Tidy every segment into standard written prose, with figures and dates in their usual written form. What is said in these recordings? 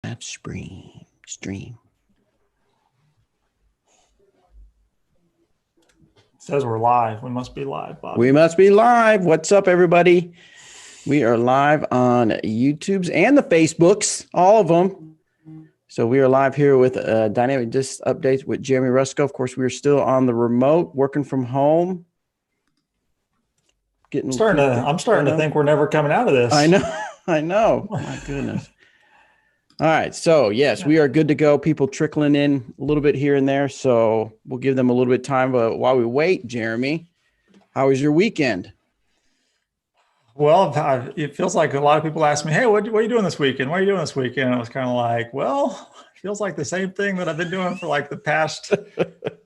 Live stream. It says we're live. We must be live, Bobby. We must be live. What's up, everybody? We are live on YouTube's and the Facebooks, all of them. So we are live here with Dynamic Disc Updates with Jeremy Rusco. Of course, we are still on the remote, working from home. I'm starting to think we're never coming out of this. I know. My goodness. All right. So, yes, we are good to go. People trickling in a little bit here and there. So we'll give them a little bit of time. But while we wait, Jeremy, how was your weekend? Well, it feels like a lot of people ask me, hey, what are you doing this weekend? What are you doing this weekend? And I was kind of like, well, it feels like the same thing that I've been doing for like the past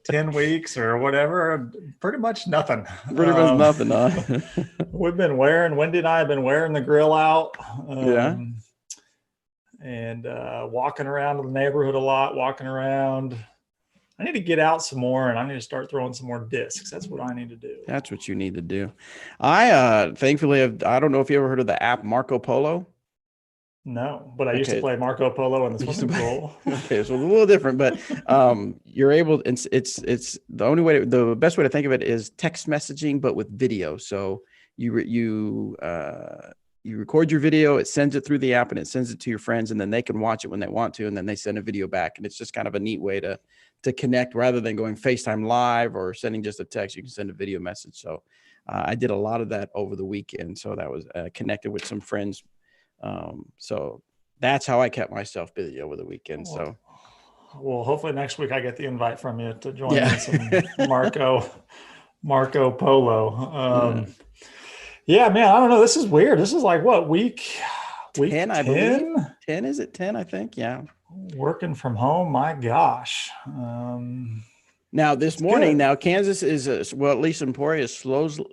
10 weeks or whatever. Pretty much nothing. Pretty much nothing, huh? Wendy and I have been wearing the grill out. Yeah. And walking around the neighborhood a lot, walking around. I need to get out some more and I need to start throwing some more discs. That's what I need to do. That's what you need to do. I thankfully I don't know if you ever heard of the app Marco Polo. No, but I used to play Marco Polo in the swimming pool. Okay, so it's a little different, but you're able. It's the only way. The best way to think of it is text messaging, but with video. So you record your video, it sends it through the app, and it sends it to your friends, and then they can watch it when they want to, and then they send a video back, and it's just kind of a neat way to connect rather than going FaceTime live or sending just a text. You can send a video message. So I did a lot of that over the weekend. So that was connected with some friends. So that's how I kept myself busy over the weekend. So, well, hopefully next week I get the invite from you to join in some Marco Polo. Yeah, man, I don't know. This is weird. This is like what week 10, I believe. 10, is it 10? I think. Yeah. Working from home. My gosh. Now this morning, Kansas is, well, at least Emporia is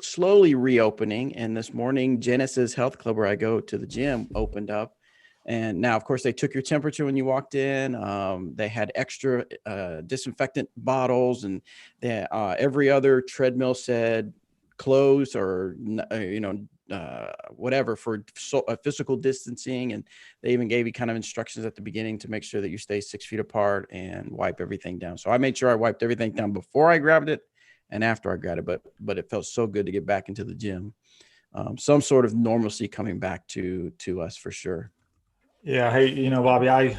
slowly reopening. And this morning, Genesis Health Club, where I go to the gym, opened up. And now, of course, they took your temperature when you walked in. They had extra disinfectant bottles, and every other treadmill said closed or, whatever for physical distancing. And they even gave you kind of instructions at the beginning to make sure that you stay 6 feet apart and wipe everything down. So I made sure I wiped everything down before I grabbed it and after I grabbed it, but it felt so good to get back into the gym. Some sort of normalcy coming back to us for sure. Yeah. Hey, Bobby, I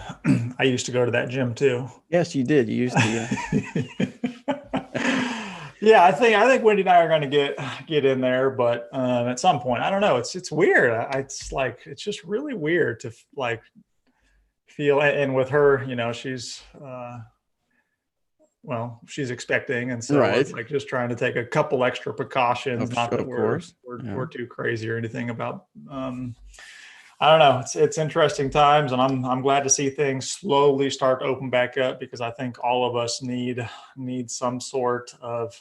used to go to that gym too. Yes, you did. You used to. Yeah. Yeah, I think Wendy and I are going to get in there, but at some point, I don't know. It's weird. It's just really weird to like feel. And with her, she's she's expecting, and so it's like just trying to take a couple extra precautions. Not that we're too crazy or anything about. I don't know. It's interesting times, and I'm glad to see things slowly start to open back up because I think all of us need some sort of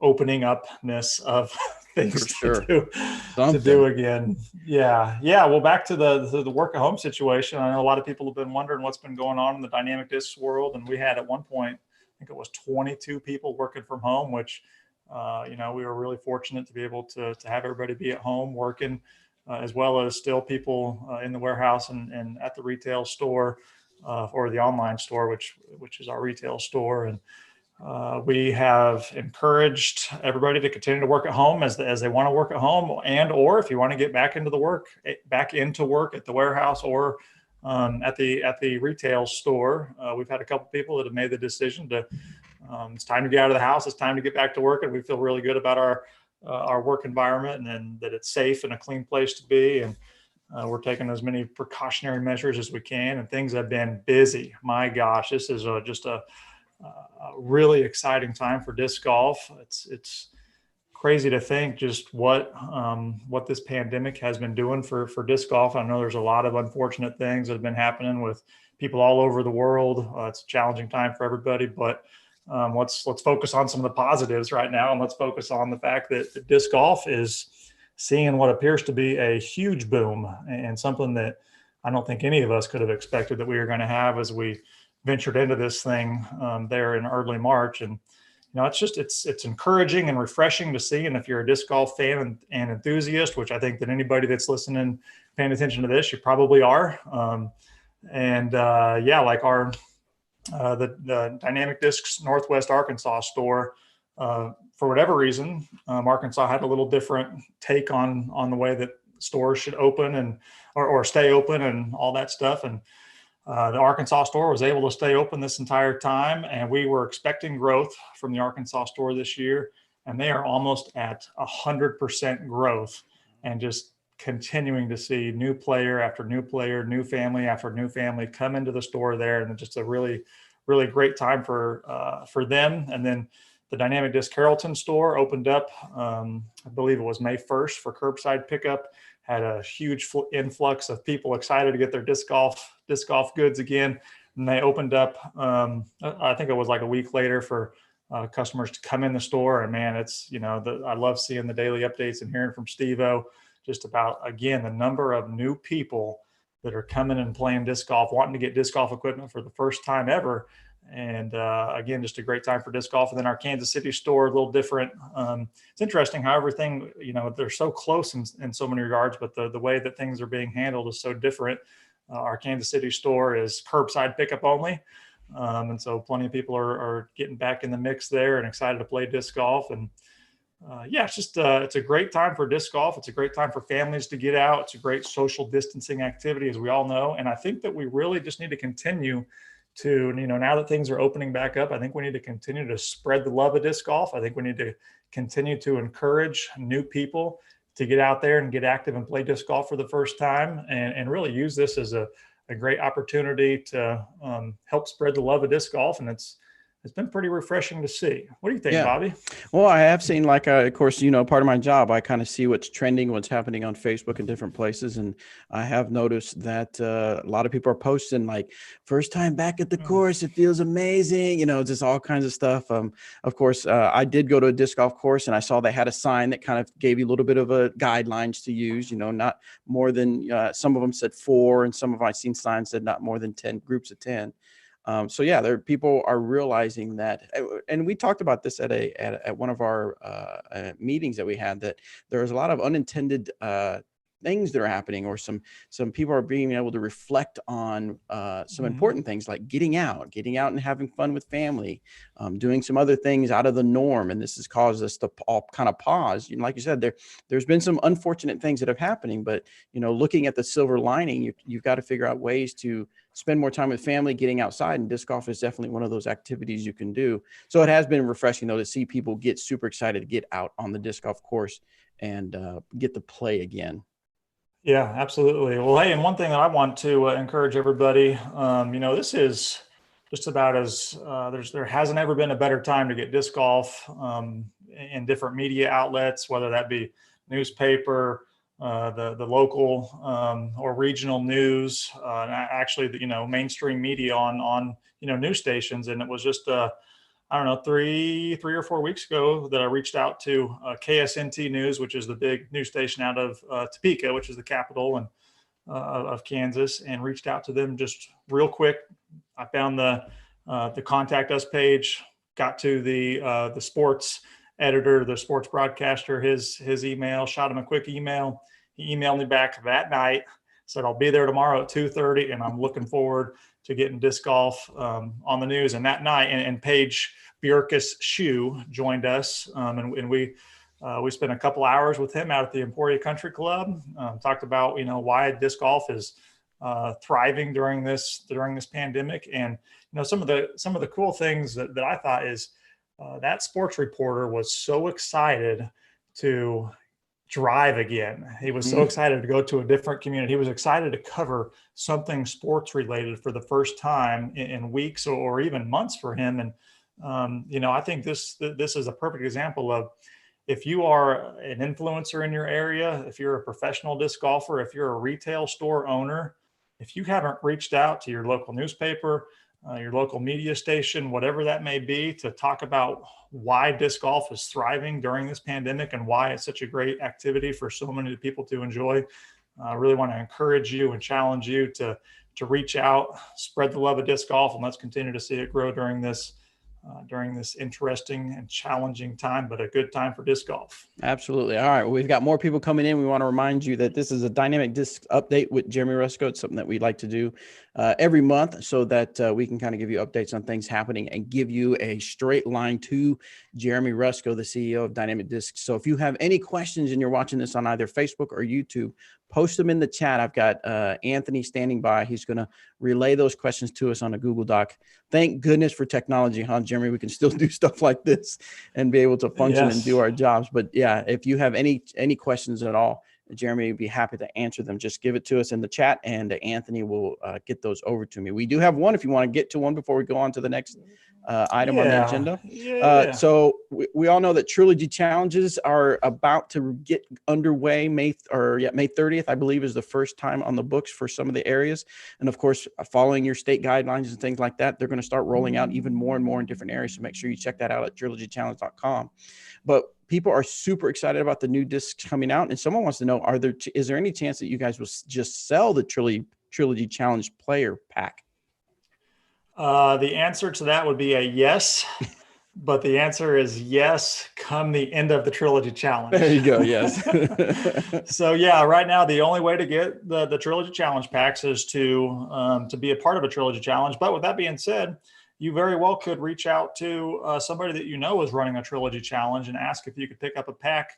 opening upness of things to do again. Yeah. Well, back to the work at home situation. I know a lot of people have been wondering what's been going on in the dynamic disc world, and we had at one point, I think it was 22 people working from home, which we were really fortunate to be able to have everybody be at home working. As well as still people in the warehouse and at the retail store or the online store, which is our retail store. And we have encouraged everybody to continue to work at home as they want to work at home, or if you want to get back into work at the warehouse or at the retail store. We've had a couple people that have made the decision to it's time to get out of the house. It's time to get back to work, and we feel really good about our work environment and that it's safe and a clean place to be. And we're taking as many precautionary measures as we can, and things have been busy. My gosh, this is just a really exciting time for disc golf. It's crazy to think just what this pandemic has been doing for disc golf. I know there's a lot of unfortunate things that have been happening with people all over the world. It's a challenging time for everybody, but let's focus on some of the positives right now, and let's focus on the fact that disc golf is seeing what appears to be a huge boom, and something that I don't think any of us could have expected that we were going to have as we ventured into this thing there in early March. And it's encouraging and refreshing to see. And if you're a disc golf fan and enthusiast, which I think that anybody that's listening, paying attention to this, you probably are. And like the Dynamic Discs Northwest Arkansas store, for whatever reason, Arkansas had a little different take on the way that stores should open and or stay open and all that stuff. And the Arkansas store was able to stay open this entire time, and we were expecting growth from the Arkansas store this year, and they are almost at 100% growth, and just continuing to see new player after new player, new family after new family come into the store there, and just a really, really great time for them. And then the Dynamic Disc Carrollton store opened up, I believe it was May 1st for curbside pickup. Had a huge influx of people excited to get their disc golf goods again. And they opened up, I think it was like a week later, for customers to come in the store. And man, it's, I love seeing the daily updates and hearing from Steve-O just about, again, the number of new people that are coming and playing disc golf, wanting to get disc golf equipment for the first time ever. And again, just a great time for disc golf. And then our Kansas City store, a little different. It's interesting how everything, they're so close in so many regards, but the way that things are being handled is so different. Our Kansas City store is curbside pickup only. And so plenty of people are getting back in the mix there and excited to play disc golf. And it's just, it's a great time for disc golf. It's a great time for families to get out. It's a great social distancing activity, as we all know. And I think that we really just need to continue to, now that things are opening back up, I think we need to continue to spread the love of disc golf. I think we need to continue to encourage new people to get out there and get active and play disc golf for the first time, and really use this as a great opportunity to help spread the love of disc golf. And it's been pretty refreshing to see. What do you think, Bobby? Well, I have seen, of course, part of my job, I kind of see what's trending, what's happening on Facebook and different places. And I have noticed that a lot of people are posting first time back at the course. It feels amazing. Just all kinds of stuff. Of course, I did go to a disc golf course, and I saw they had a sign that kind of gave you a little bit of a guidelines to use, not more than some of them said 4, and some of I've seen signs said not more than 10 groups of 10. People are realizing that, and we talked about this at one of our meetings that we had, that there's a lot of unintended things that are happening, or some people are being able to reflect on some important things, like getting out and having fun with family, doing some other things out of the norm. And this has caused us to all kind of pause. Like you said, there's been some unfortunate things that have happening, but looking at the silver lining, you've got to figure out ways to spend more time with family, getting outside, and disc golf is definitely one of those activities you can do. So it has been refreshing, though, to see people get super excited to get out on the disc golf course and get to play again. Yeah, absolutely. Well, hey, and one thing that I want to encourage everybody, this is just about as there hasn't ever been a better time to get disc golf in different media outlets, whether that be newspaper, the local or regional news, and actually mainstream media on news stations. And it was just I don't know, 3 or 4 weeks ago that I reached out to KSNT News, which is the big news station out of Topeka, which is the capital and of Kansas, and reached out to them just real quick. I found the contact us page, got to the sports editor, the sports broadcaster, his email, shot him a quick email. He emailed me back that night, said, I'll be there tomorrow at 2:30, and I'm looking forward to getting disc golf on the news. And that night, and Paige Bjerkes-Shue joined us, and we spent a couple hours with him out at the Emporia Country Club. Talked about why disc golf is thriving during this pandemic, and some of the cool things that I thought is that sports reporter was so excited to drive again. He was so excited to go to a different community. He was excited to cover something sports related for the first time in weeks or even months for him. And I think this is a perfect example of, if you are an influencer in your area, if you're a professional disc golfer, if you're a retail store owner, if you haven't reached out to your local newspaper, your local media station, whatever that may be, to talk about why disc golf is thriving during this pandemic and why it's such a great activity for so many people to enjoy, I really want to encourage you and challenge you to reach out, spread the love of disc golf, and let's continue to see it grow during this during this interesting and challenging time, but a good time for disc golf. Absolutely. All right. Well, we've got more people coming in. We want to remind you that this is a dynamic disc update with Jeremy Rusco. It's something that we like to do every month so that we can kind of give you updates on things happening and give you a straight line to Jeremy Rusco, the CEO of Dynamic Discs. So if you have any questions and you're watching this on either Facebook or YouTube, post them in the chat. I've got Anthony standing by. He's going to relay those questions to us on a Google Doc. Thank goodness for technology, huh, Jeremy? We can still do stuff like this and be able to function and do our jobs. But yeah, if you have any questions at all, Jeremy would be happy to answer them. Just give it to us in the chat, and Anthony will get those over to me. We do have one if you want to get to one before we go on to the next item on the agenda. So we all know that Trilogy challenges are about to get underway. May 30th, I believe, is the first time on the books for some of the areas. And of course, following your state guidelines and things like that, they're going to start rolling out even more and more in different areas. So make sure you check that out at trilogychallenge.com. But people are super excited about the new discs coming out. And someone wants to know, is there any chance that you guys will just sell the Trilogy Challenge player pack? The answer to that would be a yes, but the answer is yes come the end of the Trilogy Challenge. There you go, yes. So yeah, right now the only way to get the Trilogy Challenge packs is to be a part of a Trilogy Challenge. But with that being said, you very well could reach out to somebody that you know is running a Trilogy Challenge and ask if you could pick up a pack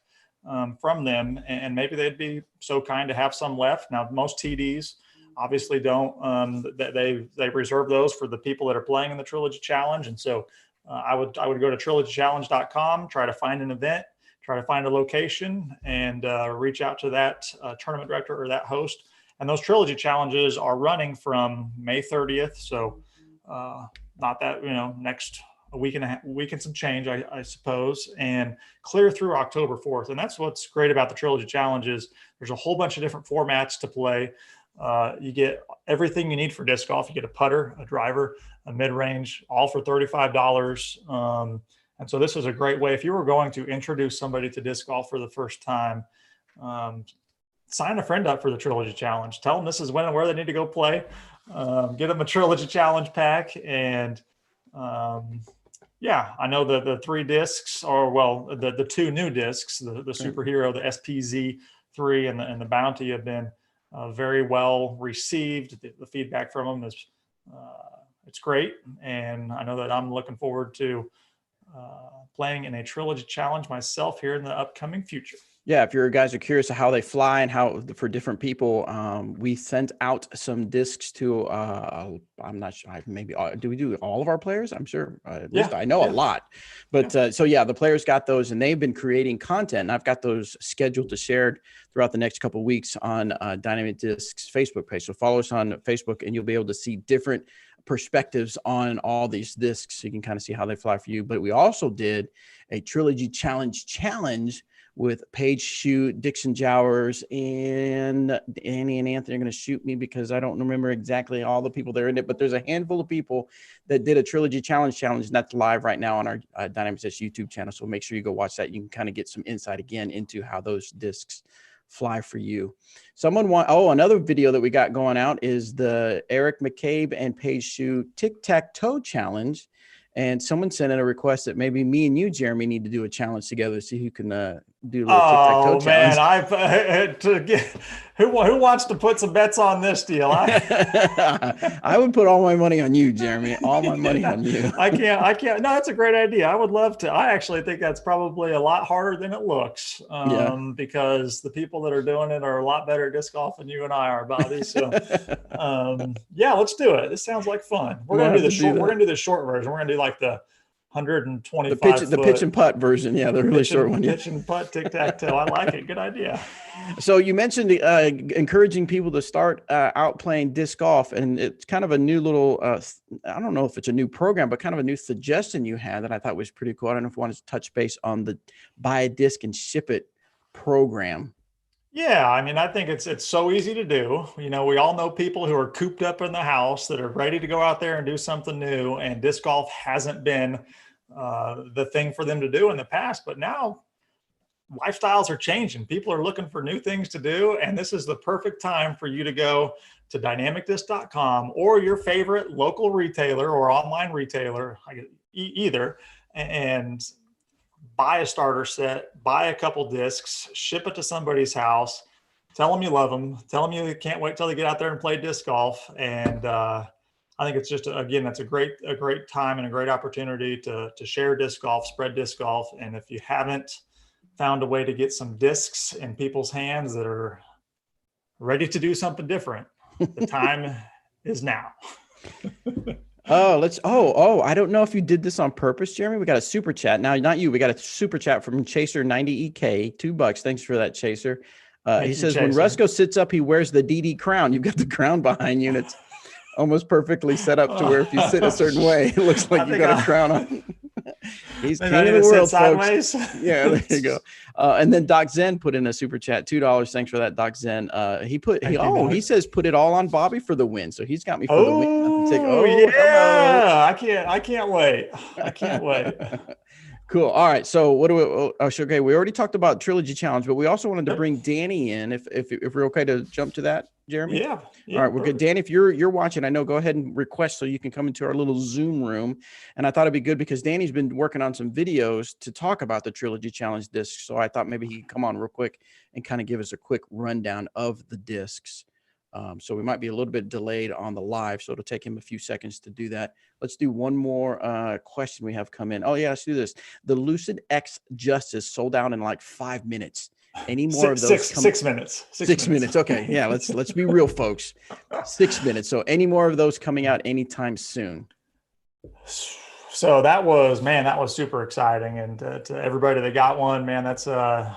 from them, and maybe they'd be so kind to have some left. Now, most TDs obviously don't. They reserve those for the people that are playing in the Trilogy Challenge, and so I would go to trilogychallenge.com, try to find an event, try to find a location, and reach out to that tournament director or that host. And those Trilogy Challenges are running from May 30th, so not that, next a week and some change, I suppose, and clear through October 4th. And that's what's great about the Trilogy Challenges. There's a whole bunch of different formats to play. You get everything you need for disc golf. You get a putter, a driver, a mid-range, all for $35. And so this is a great way. If you were going to introduce somebody to disc golf for the first time, sign a friend up for the Trilogy Challenge. Tell them this is when and where they need to go play. Get them a Trilogy Challenge pack. And I know the 3 discs, or the 2 new discs, the Superhero, the SPZ3 and the Bounty have been very well received. The feedback from them is it's great, and I know that I'm looking forward to playing in a Trilogy Challenge myself here in the upcoming future. Yeah, if your guys are curious of how they fly and how for different people, we sent out some discs to, I'm not sure, maybe, do we do all of our players? I'm sure, at least I know a lot. But the players got those, and they've been creating content. And I've got those scheduled to share throughout the next couple of weeks on Dynamic Discs Facebook page. So follow us on Facebook, and you'll be able to see different perspectives on all these discs, so you can kind of see how they fly for you. But we also did a Trilogy Challenge with Paige Shute, Dixon Jowers, and Annie and Anthony are going to shoot me because I don't remember exactly all the people that are in it, but there's a handful of people that did a Trilogy Challenge, and that's live right now on our Dynamic Discs YouTube channel. So make sure you go watch that. You can kind of get some insight again into how those discs fly for you. Another video that we got going out is the Eric McCabe and Paige Shute Tic-Tac-Toe Challenge. And someone sent in a request that maybe me and you, Jeremy, need to do a challenge together to see who can do a little tic-tac-toe challenge. Oh man, who wants to put some bets on this deal? I would put all my money on you, Jeremy. All my money on you. I can't. No, that's a great idea. I would love to. I actually think that's probably a lot harder than it looks, because the people that are doing it are a lot better at disc golf than you and I are, Bobby. So, let's do it. This sounds like fun. We're gonna do the short. We're gonna do the short version. We're gonna do like the 125 the pitch and putt version. Yeah, the really short one. Pitch and putt, tic-tac-toe. I like it. Good idea. So you mentioned encouraging people to start out playing disc golf, and it's kind of a new little, I don't know if it's a new program, but kind of a new suggestion you had that I thought was pretty cool. I don't know if you wanted to touch base on the buy a disc and ship it program. Yeah, I mean, I think it's so easy to do. We all know people who are cooped up in the house that are ready to go out there and do something new, and disc golf hasn't been the thing for them to do in the past. But now lifestyles are changing. People are looking for new things to do, and this is the perfect time for you to go to dynamicdisc.com or your favorite local retailer or online retailer, either, and buy a starter set, buy a couple discs, ship it to somebody's house, tell them you love them, tell them you can't wait till they get out there and play disc golf. And I think it's just, again, that's a great time and a great opportunity to share disc golf, spread disc golf. And if you haven't found a way to get some discs in people's hands that are ready to do something different, the time is now. I don't know if you did this on purpose, Jeremy. We got a super chat. Now, not you. We got a super chat from Chaser 90EK, $2. Thanks for that, Chaser. He says, Chaser. When Rusco sits up, he wears the DD crown. You've got the crown behind you, and it's almost perfectly set up to where if you sit a certain way, it looks like you got a crown on. He's king of the world, folks. Yeah, there you go. And then Doc Zen put in a super chat, $2. Thanks for that, Doc Zen. He says put it all on Bobby for the win. So he's got me for the win. Yeah, I can't wait. I can't wait. Cool. All right. So what do we? Okay. We already talked about Trilogy Challenge, but we also wanted to bring Danny in. If we're okay to jump to that, Jeremy. Yeah. All right. We're good. Danny, if you're watching, I know. Go ahead and request so you can come into our little Zoom room. And I thought it'd be good because Danny's been working on some videos to talk about the Trilogy Challenge discs. So I thought maybe he could come on real quick and kind of give us a quick rundown of the discs. So we might be a little bit delayed on the live, so it'll take him a few seconds to do that. Let's do one more question we have come in. Oh yeah, let's do this. The Lucid X Justice sold out in like 5 minutes. Any more of those? 6 minutes. 6 minutes. Okay, yeah. Let's be real, folks. 6 minutes. So any more of those coming out anytime soon? So that was super exciting, and to everybody that got one, man, that's a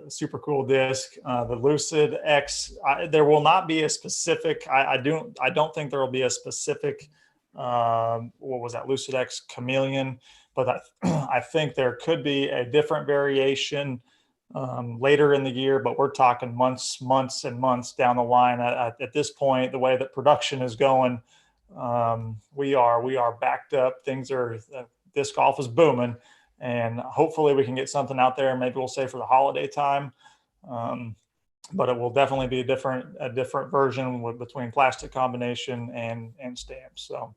super cool disc. The Lucid X, there will not be a specific, I don't think there will be a specific, what was that, Lucid X Chameleon, but I think there could be a different variation later in the year, but we're talking months and months down the line. At this point, the way that production is going, we are backed up. Disc golf is booming. And hopefully we can get something out there. Maybe we'll say for the holiday time, but it will definitely be a different version between plastic combination and stamps. So,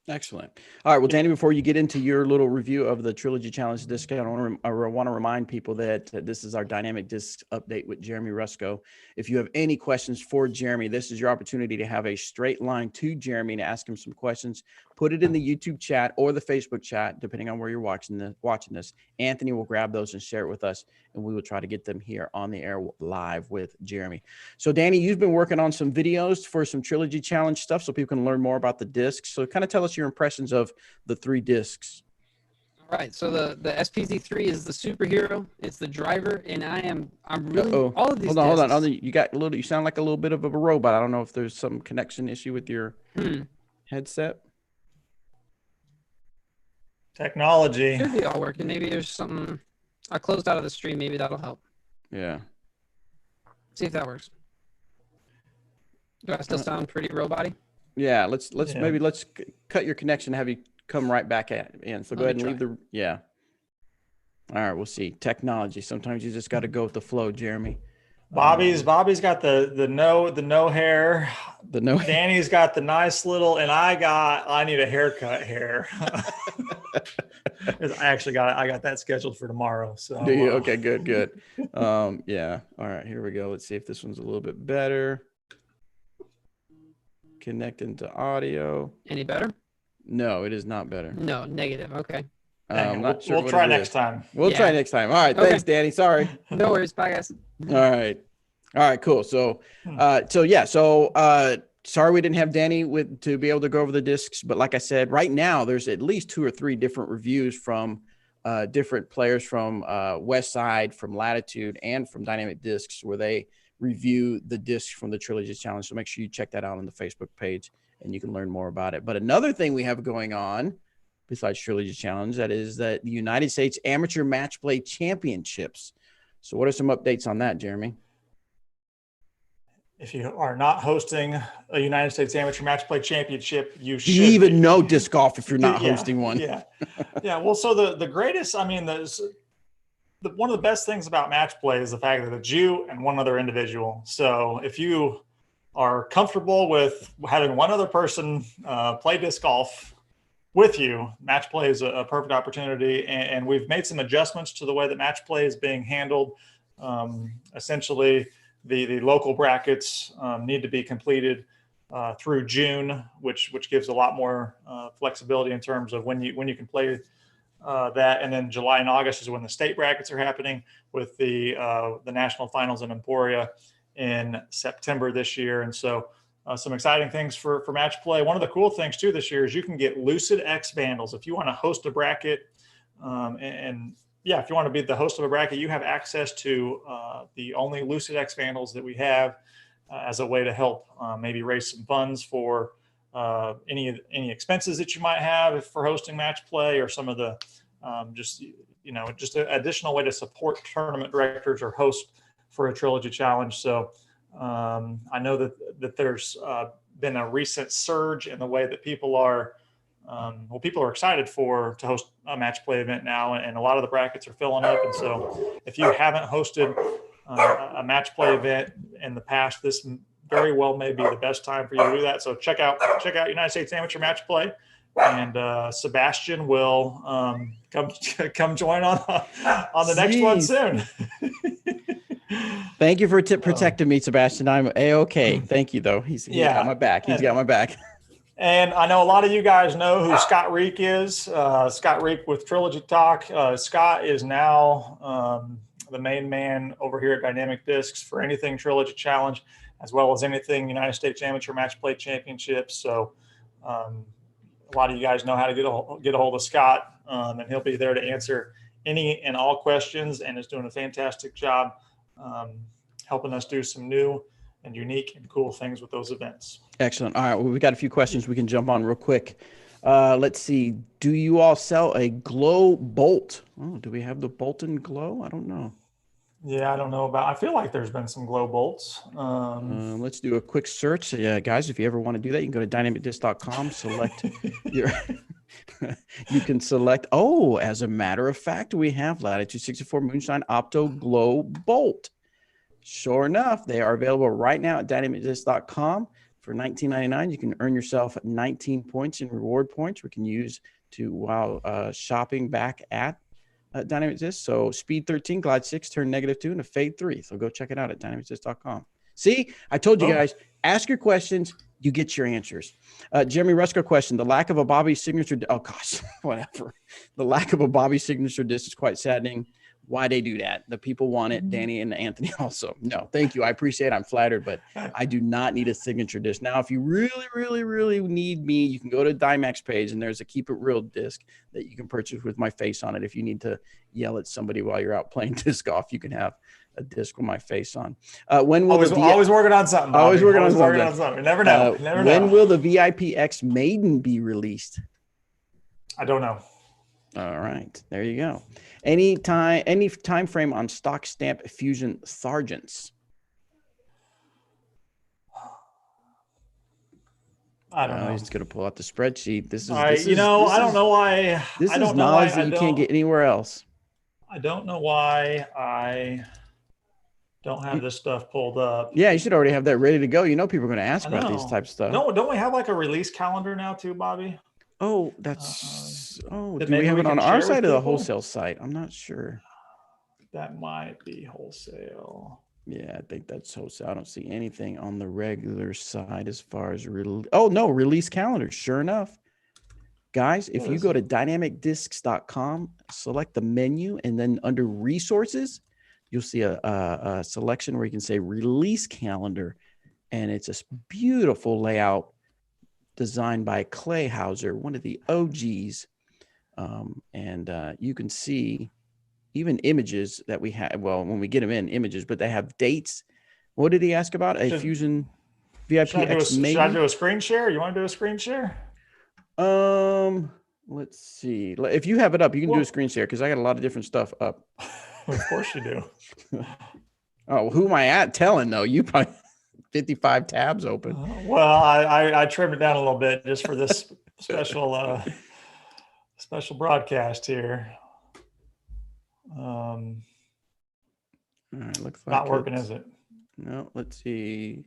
excellent. All right. Well, Danny, before you get into your little review of the Trilogy Challenge disc, I want to remind people that this is our dynamic disc update with Jeremy Rusco. If you have any questions for Jeremy, this is your opportunity to have a straight line to Jeremy and ask him some questions. Put it in the YouTube chat or the Facebook chat, depending on where you're watching this. Anthony will grab those and share it with us, and we will try to get them here on the air live with Jeremy. So, Danny, you've been working on some videos for some Trilogy Challenge stuff so people can learn more about the discs. So kind of tell us your impressions of the 3 discs. All right. So the SPZ3 is the superhero. It's the driver, and I'm really all of these. Hold on. You sound like a little bit of a robot. I don't know if there's some connection issue with your headset. Technology. Should be all working. Maybe there's something. I closed out of the stream. Maybe that'll help. Yeah. See if that works. Do I still sound pretty robot-y? Yeah. Let's cut your connection. Have you come right back in. So go ahead and leave the. Yeah. All right. We'll see. Technology. Sometimes you just got to go with the flow, Jeremy. Bobby's got the no hair. Danny's got the nice little, and I need a haircut hair. I got that scheduled for tomorrow. So do you? Okay, good. Yeah. All right, here we go. Let's see if this one's a little bit better. Connecting to audio. Any better? No, it is not better. No, negative. Okay. We'll try next time. We'll try next time. All right. Okay. Thanks, Danny. Sorry. No worries. Bye, guys. All right. Cool. So, sorry we didn't have Danny to be able to go over the discs, but like I said, right now there's at least 2 or 3 different reviews from different players from Westside, from Latitude, and from Dynamic Discs, where they review the discs from the Trilogy Challenge. So make sure you check that out on the Facebook page, and you can learn more about it. But another thing we have going on besides Trilogy Challenge, that is the United States Amateur Match Play Championships. So what are some updates on that, Jeremy? If you are not hosting a United States Amateur Match Play Championship, you should. Do you even know disc golf if you're not hosting one? Yeah. Well, so the greatest, one of the best things about match play is the fact that it's you and one other individual. So if you are comfortable with having one other person play disc golf with you, match play is a perfect opportunity. And we've made some adjustments to the way that match play is being handled. Essentially, the local brackets need to be completed through June, which gives a lot more flexibility in terms of when you can play that. And then July and August is when the state brackets are happening, with the national finals in Emporia in September this year. And so some exciting things for match play. One of the cool things too this year is you can get Lucid X Vandals. If you want to host a bracket, if you want to be the host of a bracket, you have access to the only Lucid X Vandals that we have as a way to help maybe raise some funds for any expenses that you might have for hosting match play, or some of the just an additional way to support tournament directors or host for a Trilogy Challenge. So I know that there's been a recent surge in the way that people are excited to host a match play event now, and a lot of the brackets are filling up. And so if you haven't hosted a match play event in the past, this very well may be the best time for you to do that. So check out United States Amateur Match Play, and Sebastian will come join on the next one soon. Thank you for protecting me, Sebastian. I'm A-okay. Thank you, though. He's got my back. He's got my back. And I know a lot of you guys know who Scott Reek is. Scott Reek with Trilogy Talk. Scott is now the main man over here at Dynamic Discs for anything Trilogy Challenge, as well as anything United States Amateur Match Play Championships. So a lot of you guys know how to get a hold of Scott, and he'll be there to answer any and all questions, and is doing a fantastic job helping us do some new and unique and cool things with those events. Excellent. All right. Well, we got a few questions we can jump on real quick. Let's see. Do you all sell a glow bolt? Oh, do we have the Bolton Glow? I don't know. Yeah, I don't know I feel like there's been some glow bolts. Let's do a quick search. Yeah, guys, if you ever want to do that, you can go to dynamicdisc.com, select your, you can select, as a matter of fact, we have Latitude 64 Moonshine Opto Glow Bolt. Sure enough, they are available right now at dynamicdisc.com for $19.99. You can earn yourself 19 points in reward points we can use while shopping back at Dynamic Disc. So speed 13, glide 6, turn -2, and a fade 3. So go check it out at dynamicdisc.com. See, I told you guys, ask your questions, you get your answers. Jeremy Rusco question: the lack of a Bobby signature. Oh gosh, whatever. The lack of a Bobby signature disc is quite saddening. Why they do that? The people want it. Danny and Anthony also. No, thank you. I appreciate it. I'm flattered, but I do not need a signature disc. Now, if you really, really, really need me, you can go to Dymax page, and there's a Keep It Real disc that you can purchase with my face on it. If you need to yell at somebody while you're out playing disc golf, you can have a disc with my face on. When will always working on something? Bobby. Always working on something. You never know. When will the VIPX Maiden be released? I don't know. All right, there you go. Any time frame on stock stamp Fusion Sergeants? I don't know. He's going to pull out the spreadsheet. I don't know why. This is knowledge that you can't get anywhere else. I don't know why I don't have this stuff pulled up. Yeah, you should already have that ready to go. You know people are going to ask about these types of stuff. No, don't we have like a release calendar now too, Bobby? Oh, that's do we have it on our side or the wholesale site? I'm not sure. That might be wholesale. Yeah, I think that's wholesale. I don't see anything on the regular side as far as release calendar. Sure enough. Guys, if you go to dynamicdiscs.com, select the menu, and then under resources, you'll see a selection where you can say release calendar, and it's a beautiful layout designed by Clay Hauser, one of the OGs. And you can see even images that we have. Well, when we get them in, images, but they have dates. What did he ask about? A Fusion VIP X Maiden? Should I do a screen share? You want to do a screen share? Let's see. If you have it up, you can do a screen share because I got a lot of different stuff up. Of course you do. Oh, who am I at telling though? You probably 55 tabs open. Well, I trimmed it down a little bit just for this special broadcast here. All right, looks like not working, is it? No, let's see.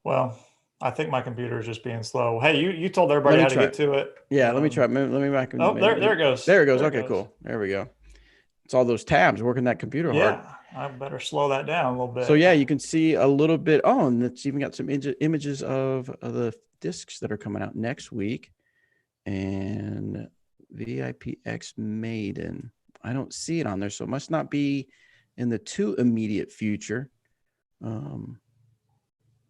Well, I think my computer is just being slow. Hey, you told everybody how to get to it. Yeah, let me try. Let me back. Oh, there it goes. There it goes. Okay, cool. There we go. It's all those tabs working that computer hard. Yeah, I better slow that down a little bit. So yeah, you can see a little bit. Oh, and it's even got some images of the discs that are coming out next week. And VIPX Maiden. I don't see it on there, so it must not be in the too immediate future.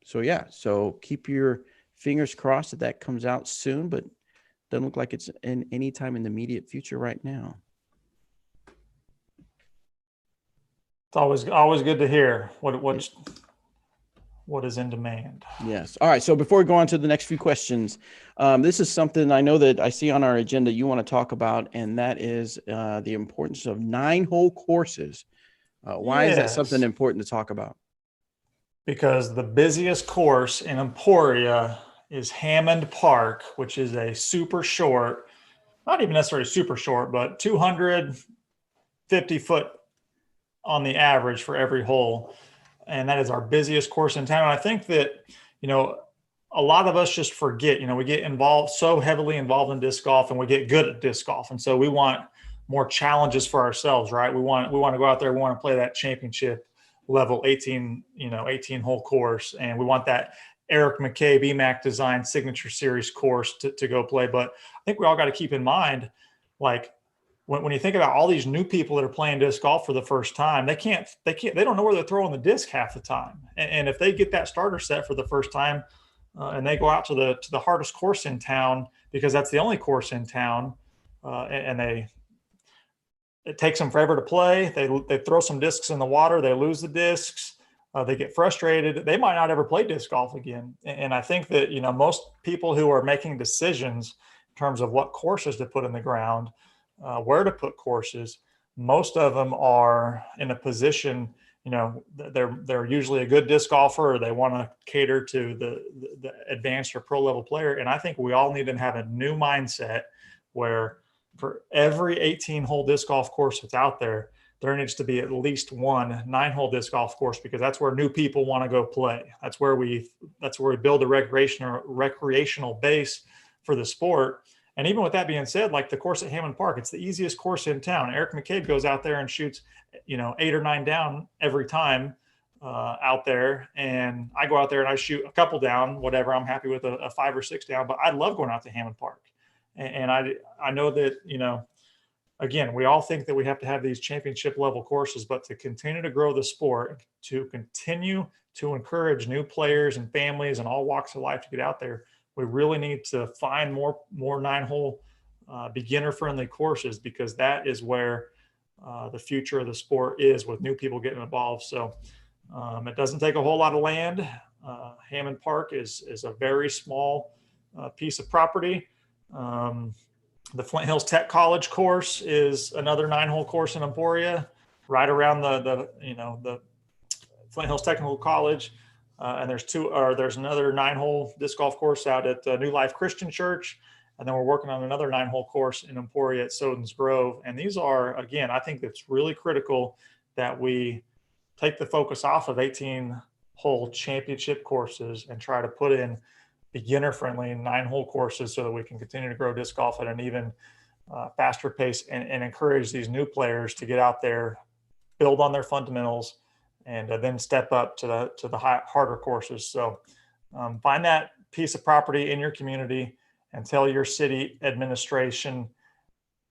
So yeah, so keep your fingers crossed that comes out soon, but doesn't look like it's in any time in the immediate future right now. It's always good to hear what is in demand. Yes. All right. So before we go on to the next few questions, this is something I know that I see on our agenda you want to talk about, and that is the importance of 9-hole courses. Why is that something important to talk about? Because the busiest course in Emporia is Hammond Park, which is a super short, not even necessarily super short, but 250 foot on the average for every hole. And that is our busiest course in town. And I think that, a lot of us just forget, we get so heavily involved in disc golf, and we get good at disc golf. And so we want more challenges for ourselves, right? We want to go out there. We want to play that championship level 18 hole course. And we want that Eric McCabe EMAC design signature series course to go play. But I think we all got to keep in mind, like, when you think about all these new people that are playing disc golf for the first time, they don't know where they're throwing the disc half the time. And if they get that starter set for the first time, and they go out to the hardest course in town, because that's the only course in town, and it takes them forever to play. They throw some discs in the water, they lose the discs, they get frustrated. They might not ever play disc golf again. And I think that most people who are making decisions in terms of what courses to put in the ground, where to put courses, most of them are in a position, they're usually a good disc golfer, or they want to cater to the advanced or pro level player. And I think we all need to have a new mindset where for every 18-hole disc golf course that's out there, there needs to be at least one 9-hole disc golf course, because that's where new people want to go play. That's where we build a recreational base for the sport. And even with that being said, like the course at Hammond Park, it's the easiest course in town. Eric McCabe goes out there and shoots, 8 or 9 down every time out there. And I go out there and I shoot a couple down, whatever. I'm happy with a 5 or 6 down, but I love going out to Hammond Park. And I know that, again, we all think that we have to have these championship level courses, but to continue to grow the sport, to continue to encourage new players and families and all walks of life to get out there, we really need to find more 9-hole beginner-friendly courses, because that is where the future of the sport is, with new people getting involved. So it doesn't take a whole lot of land. Hammond Park is a very small piece of property. The Flint Hills Tech College course is another 9-hole course in Emporia, right around the Flint Hills Technical College. And there's another 9-hole disc golf course out at New Life Christian Church. And then we're working on another 9-hole course in Emporia at Soden's Grove. And these are, again, I think it's really critical that we take the focus off of 18-hole championship courses and try to put in beginner-friendly 9-hole courses, so that we can continue to grow disc golf at an even faster pace, and encourage these new players to get out there, build on their fundamentals, and then step up to the harder courses. So find that piece of property in your community and tell your city administration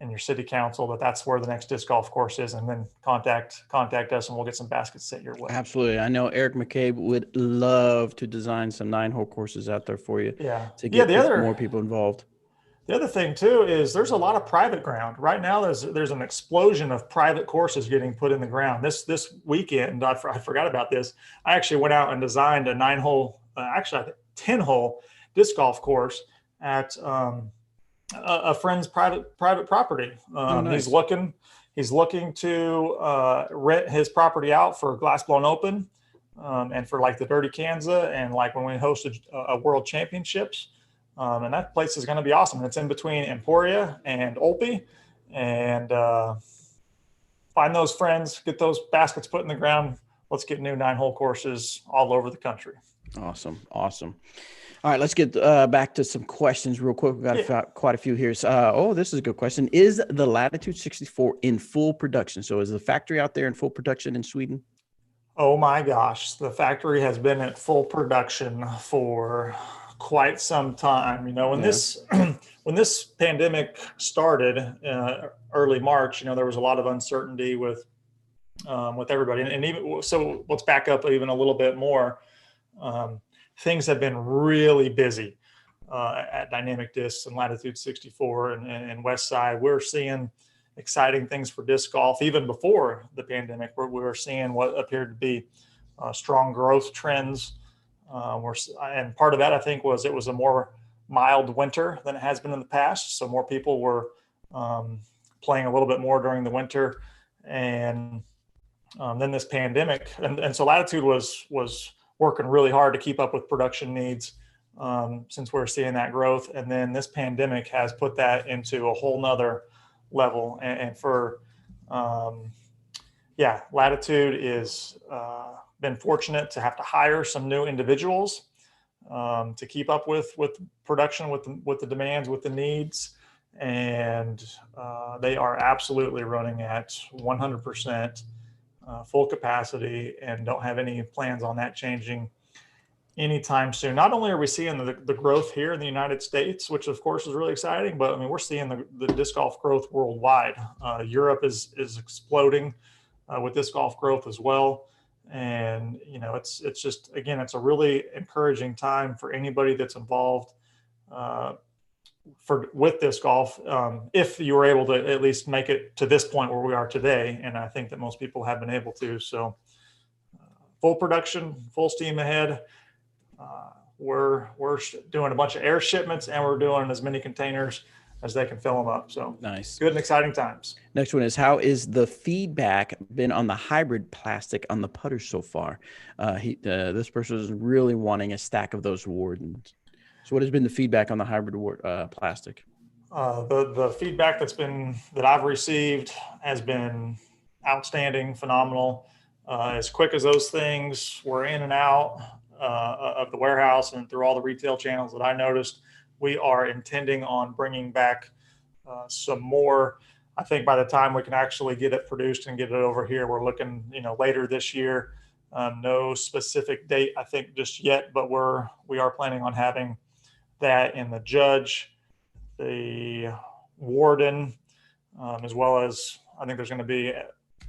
and your city council that that's where the next disc golf course is, and then contact us, and we'll get some baskets sent your way. Absolutely. I know Eric McCabe would love to design some 9-hole courses out there for you. Yeah. To get more people involved. The other thing too is there's a lot of private ground right now. There's an explosion of private courses getting put in the ground. This weekend, I forgot about this. I actually went out and designed a 9-hole, actually I think 10-hole disc golf course at a friend's private property. Nice. He's looking to rent his property out for glass blown open, and for like the Dirty Kansas, and like when we hosted a World Championships. And that place is going to be awesome. It's in between Emporia and Olpe. And find those friends, get those baskets put in the ground. Let's get new 9-hole courses all over the country. Awesome. Awesome. All right, let's get back to some questions real quick. We've got quite a few here. So, this is a good question. Is the Latitude 64 in full production? So is the factory out there in full production in Sweden? Oh my gosh, the factory has been at full production for quite some time. You know, when this when this pandemic started early March, you know, there was a lot of uncertainty with everybody, and even so, let's back up even a little bit more. Things have been really busy at Dynamic Discs and Latitude 64 and Westside. We're seeing exciting things for disc golf even before the pandemic, where we were seeing what appeared to be strong growth trends. And part of that, I think, was it was a more mild winter than it has been in the past. So more people were playing a little bit more during the winter. And then this pandemic, and so Latitude was working really hard to keep up with production needs since we're seeing that growth. And then this pandemic has put that into a whole nother level. And for, Latitude is been fortunate to have to hire some new individuals to keep up with production, with the demands, with the needs. And they are absolutely running at 100%. Full capacity, and don't have any plans on that changing anytime soon. Not only are we seeing the growth here in the United States, which of course is really exciting, but I mean, we're seeing the disc golf growth worldwide. Europe is exploding with disc golf growth as well. And, you know, it's just, again, it's a really encouraging time for anybody that's involved with disc golf, if you were able to at least make it to this point where we are today. And I think that most people have been able to. So full production, full steam ahead. We're doing a bunch of air shipments, and we're doing as many containers as they can fill them up. So nice. Good and exciting times. Next one is, how is the feedback been on the hybrid plastic on the putters so far? This person is really wanting a stack of those Wardens. So what has been the feedback on the hybrid plastic? The feedback that I've received has been outstanding, phenomenal. As quick as those things were in and out of the warehouse and through all the retail channels that I noticed, we are intending on bringing back some more. I think by the time we can actually get it produced and get it over here, we're looking, later this year. No specific date, I think, just yet, but we are planning on having that in the Judge, the Warden, as well as I think there's going to be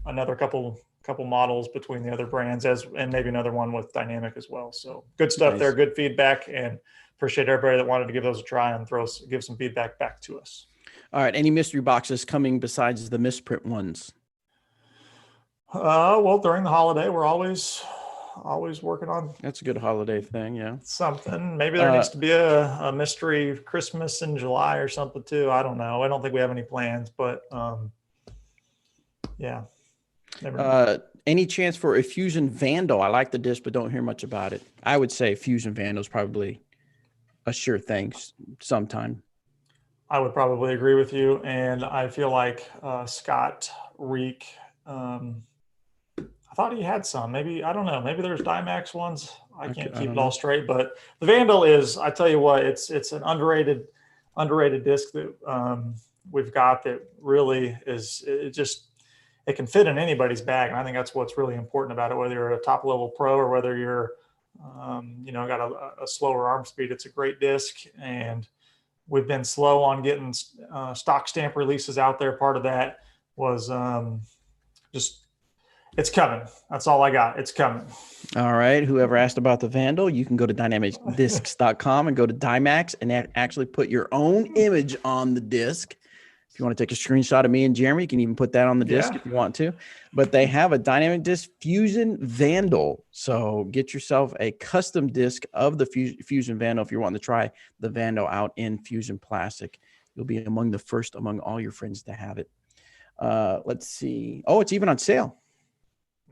another couple models between the other brands, and maybe another one with Dynamic as well. So good stuff. Nice. There, good feedback, and appreciate everybody that wanted to give those a try and give some feedback back to us. All right, any mystery boxes coming besides the misprint ones? Well, during the holiday, we're always working on. That's a good holiday thing. Yeah. Something. Maybe there needs to be a mystery Christmas in July or something too. I don't know. I don't think we have any plans, but yeah. Any chance for a Fusion Vandal? I like the disc, but don't hear much about it. I would say Fusion Vandal is probably a sure thing sometime. I would probably agree with you. And I feel like Scott Reek, I thought he had some. Maybe, I don't know. Maybe there's Dymax ones. I can't keep it all straight. But the Vandal is, I tell you what, it's an underrated disc that we've got that really is, it can fit in anybody's bag. And I think that's what's really important about it, whether you're a top level pro or whether you're, got a slower arm speed. It's a great disc. And we've been slow on getting stock stamp releases out there. Part of that was it's coming. That's all I got. It's coming. All right. Whoever asked about the Vandal, you can go to dynamicdiscs.com and go to Dymax and actually put your own image on the disc. If you want to take a screenshot of me and Jeremy, you can even put that on the disc if you want to. But they have a Dynamic Disc Fusion Vandal. So get yourself a custom disc of the Fusion Vandal if you're wanting to try the Vandal out in Fusion Plastic. You'll be among the first among all your friends to have it. Let's see. Oh, it's even on sale.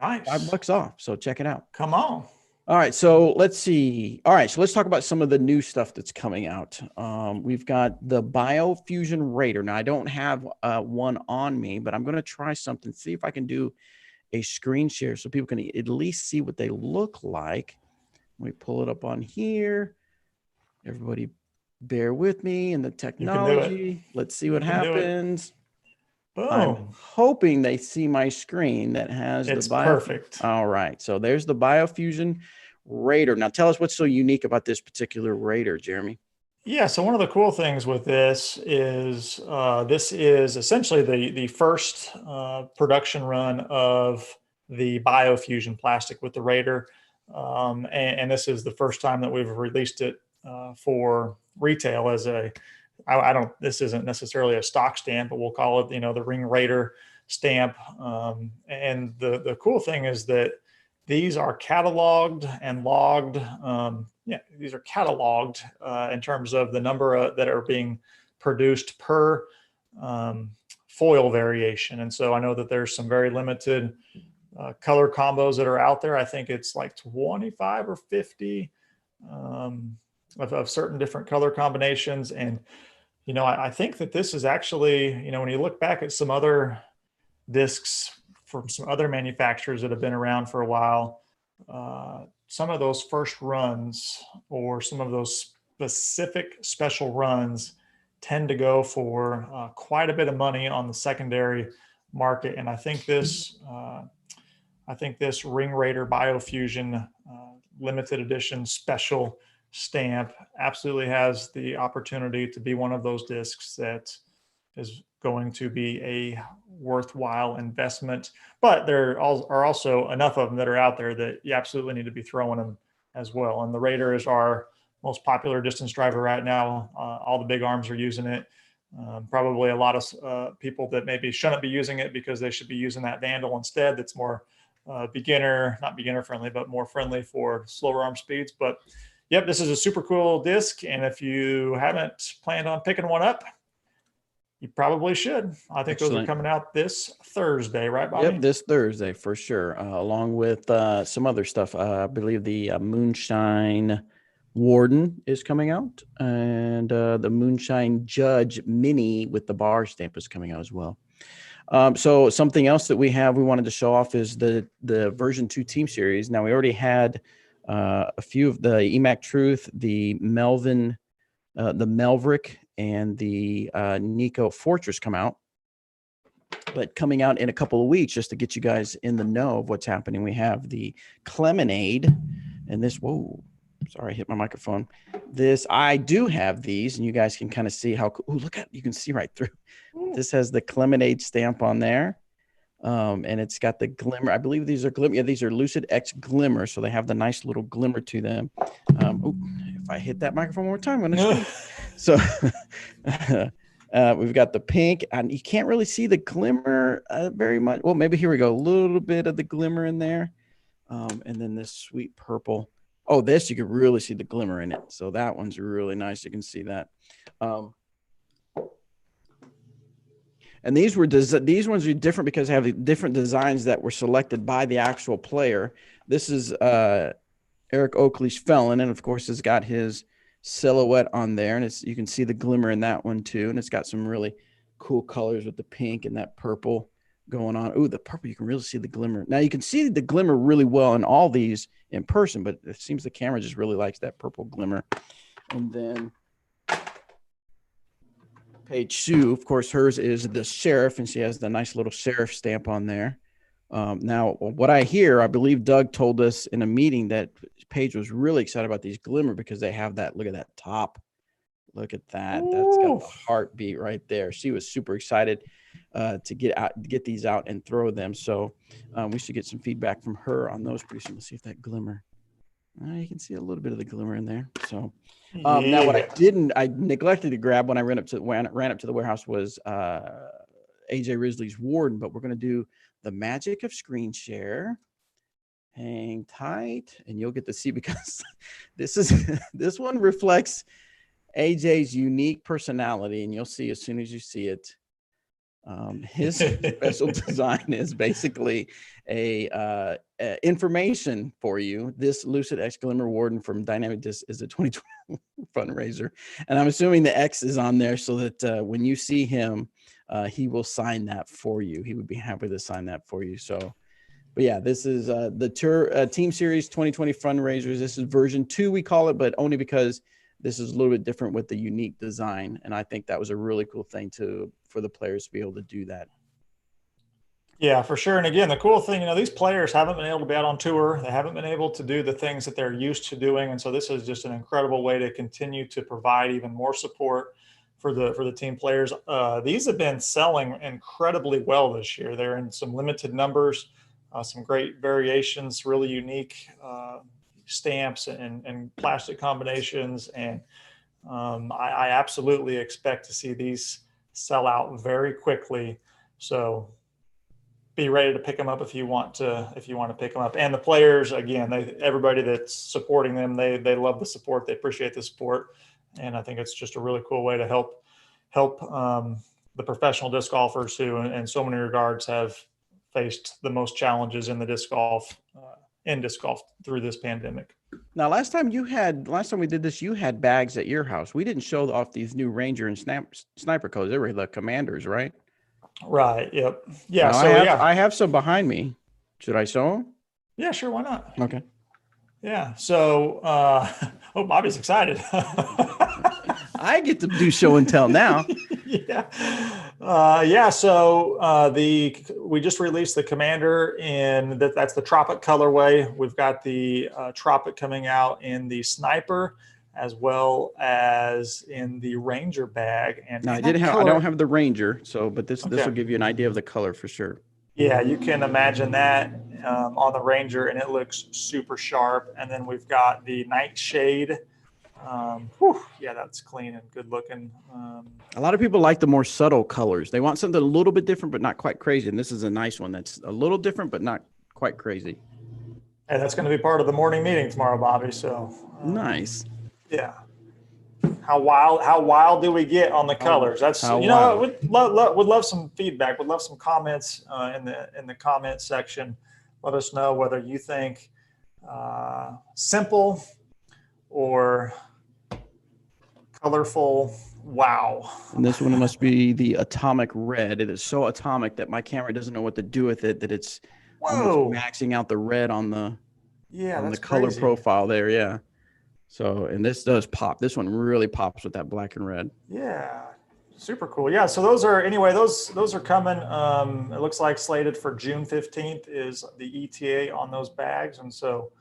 Nice. $5 off. So check it out. Come on. All right. So let's see. All right. So let's talk about some of the new stuff that's coming out. We've got the BioFusion Raider. Now, I don't have one on me, but I'm going to try something, see if I can do a screen share so people can at least see what they look like. We pull it up on here. Everybody bear with me in the technology. Let's see what happens. Boom. I'm hoping they see my screen that has it's perfect. All right. So there's the BioFusion Raider. Now tell us what's so unique about this particular Raider, Jeremy. Yeah, so one of the cool things with this is essentially the first production run of the BioFusion plastic with the Raider, and this is the first time that we've released it for retail as this isn't necessarily a stock stamp, but we'll call it, the Ring Raider stamp. And the cool thing is that these are cataloged and logged. These are cataloged in terms of the number that are being produced per foil variation. And so I know that there's some very limited color combos that are out there. I think it's like 25 or 50 of certain different color combinations. And, I think that this is actually, when you look back at some other discs from some other manufacturers that have been around for a while, some of those first runs or some of those specific special runs tend to go for quite a bit of money on the secondary market. And I think this Ring Raider BioFusion limited edition special stamp absolutely has the opportunity to be one of those discs that is going to be a worthwhile investment. But there are also enough of them that are out there that you absolutely need to be throwing them as well. And the Raider is our most popular distance driver right now. All the big arms are using it. Probably a lot of people that maybe shouldn't be using it because they should be using that Vandal instead. That's more not beginner friendly, but more friendly for slower arm speeds. But yep, this is a super cool disc. And if you haven't planned on picking one up, you probably should. I think those are coming out this Thursday, right, Bobby? Yep, this Thursday for sure, along with some other stuff. I believe the Moonshine Warden is coming out, and the Moonshine Judge Mini with the bar stamp is coming out as well. So something else that we wanted to show off is the version 2 team series. Now we already had a few of the EMAC Truth, the Melvin, the Melvrick, and the Nico Fortress come out. But coming out in a couple of weeks, just to get you guys in the know of what's happening, we have the Clemonade, and this. Whoa, sorry, I hit my microphone. I do have these, and you guys can kind of see how. Oh, look at, you can see right through. This has the Clemonade stamp on there, and it's got the glimmer. I believe these are glimmer. Yeah, these are Lucid X Glimmer, so they have the nice little glimmer to them. If I hit that microphone one more time, I'm gonna so. We've got the pink, and you can't really see the glimmer very much. Well, maybe here we go. A little bit of the glimmer in there. And then this sweet purple. Oh, this, you can really see the glimmer in it. So that one's really nice. You can see that. And these ones are different because they have different designs that were selected by the actual player. This is Eric Oakley's Felon, and of course, it's got his silhouette on there, and you can see the glimmer in that one too, and it's got some really cool colors with the pink and that purple going on. Ooh, the purple, you can really see the glimmer. Now you can see the glimmer really well in all these in person, but it seems the camera just really likes that purple glimmer. And then page 2, of course, hers is the Sheriff, and she has the nice little Sheriff stamp on there. Now, what I believe Doug told us in a meeting that Paige was really excited about these glimmer because they have that. Look at that top. Look at that. Ooh. That's got the heartbeat right there. She was super excited to get these out and throw them. So we should get some feedback from her on those pretty soon. Let's see if that glimmer. You can see a little bit of the glimmer in there. So now what I neglected to grab when I ran up to the warehouse was AJ Risley's Warden, but we're going to do the magic of screen share. Hang tight, and you'll get to see, because this one reflects AJ's unique personality, and you'll see as soon as you see it. His special design is basically a information for you. This Lucid X Glimmer Warden from Dynamic Disc is a 2020 fundraiser, and I'm assuming the X is on there so that when you see him, he will sign that for you. He would be happy to sign that for you. So But yeah, this is the Tour Team Series 2020 fundraisers. This is version 2, we call it, but only because this is a little bit different with the unique design. And I think that was a really cool thing for the players to be able to do that. Yeah, for sure. And again, the cool thing, these players haven't been able to be out on tour. They haven't been able to do the things that they're used to doing. And so this is just an incredible way to continue to provide even more support for the team players. These have been selling incredibly well this year. They're in some limited numbers, some great variations, really unique stamps and plastic combinations. And I absolutely expect to see these sell out very quickly. So be ready to pick them up if you want to pick them up. And the players, again, everybody that's supporting them, they love the support. They appreciate the support. And I think it's just a really cool way to help the professional disc golfers who, in so many regards, have faced the most challenges in disc golf through this pandemic. Now, last time we did this, you had bags at your house. We didn't show off these new Ranger and Sniper codes. They were the Commanders, right? Right. Yep. Yeah. Now, I have some behind me. Should I show them? Yeah, sure. Why not? Okay. Yeah. So, Bobby's excited. I get to do show and tell now. Yeah. Yeah. So we just released the Commander in that's the Tropic colorway. We've got the Tropic coming out in the Sniper, as well as in the Ranger bag. And I don't have the Ranger, but this will give you an idea of the color for sure. Yeah, you can imagine that on the Ranger, and it looks super sharp. And then we've got the Nightshade. Yeah, that's clean and good looking. A lot of people like the more subtle colors. They want something a little bit different, but not quite crazy. And this is a nice one that's a little different, but not quite crazy. And that's going to be part of the morning meeting tomorrow, Bobby. So nice. Yeah. How wild do we get on the colors? That's what would love some feedback. Would love some comments in the comment section. Let us know whether you think simple or colorful. Wow. And this one must be the Atomic Red. It is so atomic that my camera doesn't know what to do with it, that it's almost maxing out the red on the color profile there. Yeah. So, and this does pop. This one really pops with that black and red. Yeah. Super cool. Yeah. So those are coming. It looks like slated for June 15th is the ETA on those bags. And so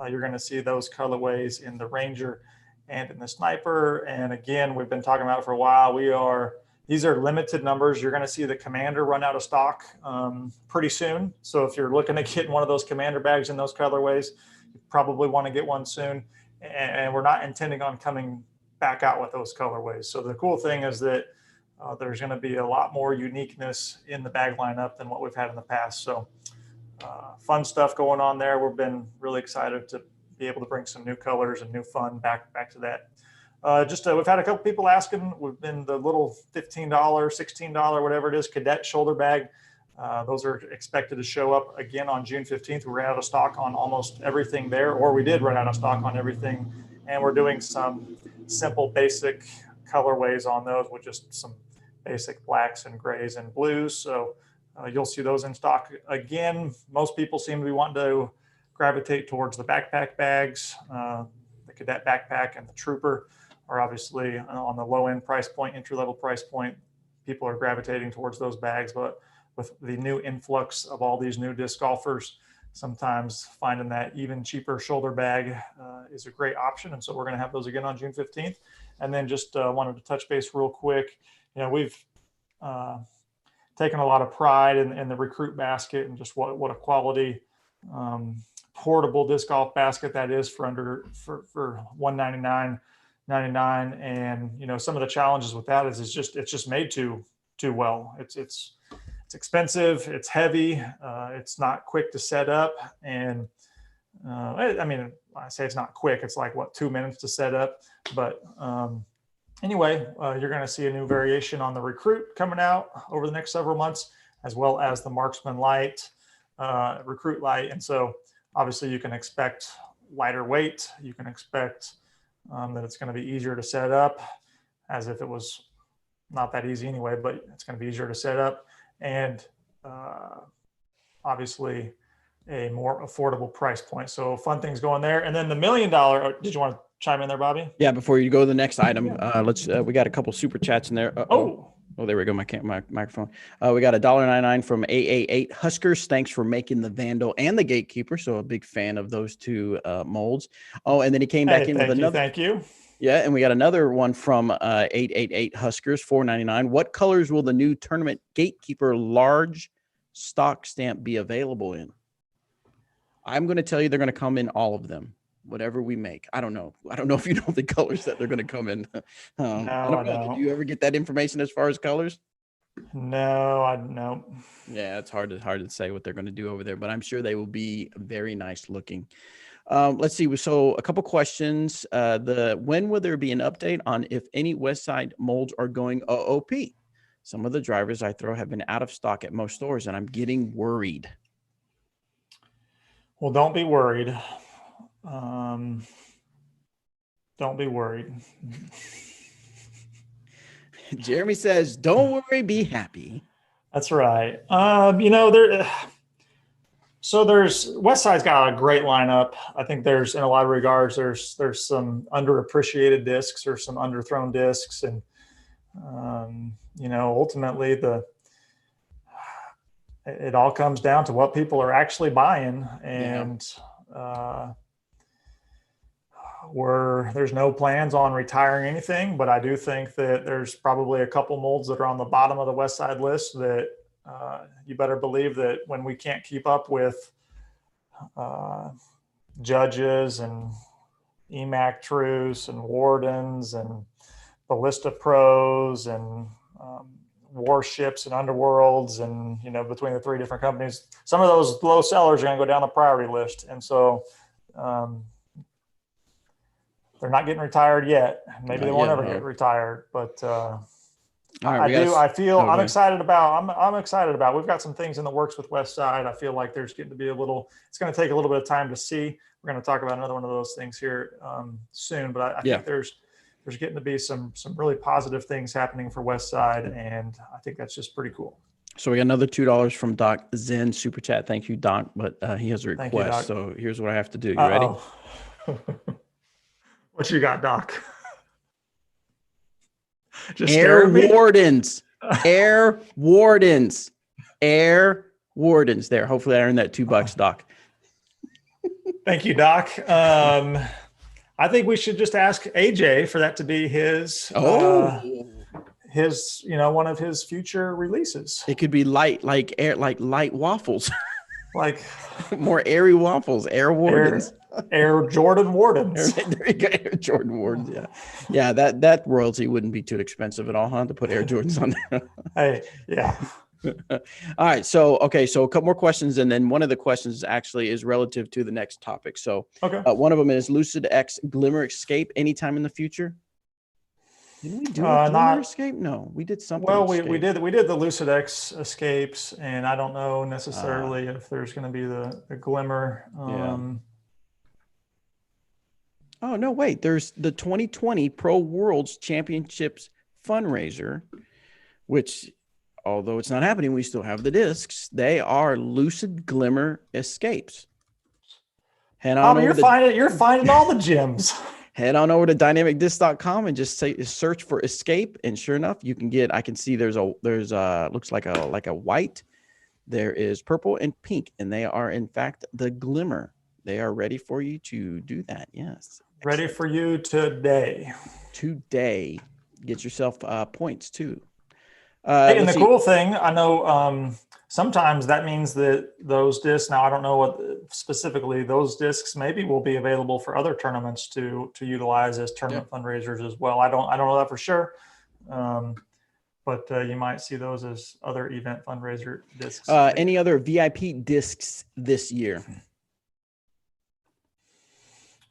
you're going to see those colorways in the Ranger and in the Sniper. And again, we've been talking about it for a while. These are limited numbers. You're going to see the Commander run out of stock pretty soon. So if you're looking to get one of those Commander bags in those colorways, you probably want to get one soon. And we're not intending on coming back out with those colorways. So the cool thing is that there's going to be a lot more uniqueness in the bag lineup than what we've had in the past. So fun stuff going on there. We've been really excited to be able to bring some new colors and new fun back to that. We've had a couple people asking. We've been the little $15, $16, whatever it is, cadet shoulder bag. Those are expected to show up again on June 15th. We ran out of stock on almost everything there, or we did run out of stock on everything. And we're doing some simple, basic colorways on those with just some basic blacks and grays and blues. So you'll see those in stock again. Most people seem to be wanting to gravitate towards the backpack bags. The cadet backpack and the trooper are obviously on the low end price point, entry level price point. People are gravitating towards those bags, but with the new influx of all these new disc golfers, sometimes finding that even cheaper shoulder bag is a great option. And so we're going to have those again on June 15th. And then just wanted to touch base real quick. We've taken a lot of pride in the Recruit basket and just what a quality portable disc golf basket that is for $199.99. And some of the challenges with that is it's just made too well. It's expensive, it's heavy, it's not quick to set up, and I say it's not quick, it's like 2 minutes to set up, but anyway, you're going to see a new variation on the Recruit coming out over the next several months, as well as the Marksman Light, Recruit Light. And so obviously you can expect lighter weight. You can expect that it's going to be easier to set up, as if it was not that easy anyway, but it's going to be easier to set up. And obviously a more affordable price point. So fun things going there. And then the $1 million, did you want to chime in there, Bobby? Yeah, before you go to the next item, we got a couple super chats in there. Oh, there we go. My microphone. We got $1.99 from AA8 Huskers. Thanks for making the Vandal and the Gatekeeper. So a big fan of those two molds. Oh, and then he came back in with another. Thank you. Yeah, and we got another one from 888 Huskers, $4.99. What colors will the new tournament Gatekeeper large stock stamp be available in? I'm going to tell you they're going to come in all of them, whatever we make. I don't know. I don't know if you know the colors that they're going to come in. No, I don't know. Did you ever get that information as far as colors? No, I don't. Yeah, it's hard to say what they're going to do over there, but I'm sure they will be very nice looking. Let's see. So a couple questions. When will there be an update on if any Westside molds are going OOP? Some of the drivers I throw have been out of stock at most stores, and I'm getting worried. Well, don't be worried. Don't be worried. Jeremy says, "Don't worry, be happy." That's right. So Westside's got a great lineup. I think there's, in a lot of regards, there's some underappreciated discs or some underthrown discs, and ultimately it all comes down to what people are actually buying, and there's no plans on retiring anything, but I do think that there's probably a couple molds that are on the bottom of the Westside list that you better believe that when we can't keep up with judges and EMAC truce and wardens and Ballista Pros and warships and underworlds, and between the three different companies, some of those low sellers are going to go down the priority list, and so they're not getting retired yet. Maybe they won't ever get retired, but I'm excited about. We've got some things in the works with Westside. I feel like it's going to take a little bit of time to see. We're going to talk about another one of those things here soon, but I think there's getting to be some really positive things happening for Westside, and I think that's just pretty cool. So we got another $2 from Doc Zen super chat. Thank you, Doc, but he has a request. You, so here's what I have to do. You ready? What you got, Doc? Just Air wardens. Air wardens. Air wardens. There. Hopefully I earned that $2, Doc. Thank you, Doc. I think we should just ask AJ for that to be his one of his future releases. It could be light waffles. Like more airy waffles, Air wardens. Air Jordan wardens. There you go, Air Jordan wardens. Yeah. That royalty wouldn't be too expensive at all, huh? To put Air Jordans on there. Hey, yeah. All right. So a couple more questions, and then one of the questions actually is relative to the next topic. So one of them is Lucid X Glimmer Escape anytime in the future. Didn't we do a Glimmer Escape? No, we did something. Well, we did the Lucid X Escapes, and I don't know necessarily if there's going to be the Glimmer. Oh, no, wait. There's the 2020 Pro Worlds Championships fundraiser, which, although it's not happening, we still have the discs. They are Lucid Glimmer Escapes. You're finding all the gems. Head on over to dynamicdisc.com and just search for Escape, and sure enough, you can get. I can see there's looks like a white. There is purple and pink, and they are in fact the Glimmer. They are ready for you to do that. Yes. Ready for you today. Get yourself points too. And the cool thing, I know sometimes that means that those discs, now I don't know what specifically, those discs maybe will be available for other tournaments to utilize as tournament fundraisers as well. I don't know that for sure. But you might see those as other event fundraiser discs. Any other VIP discs this year?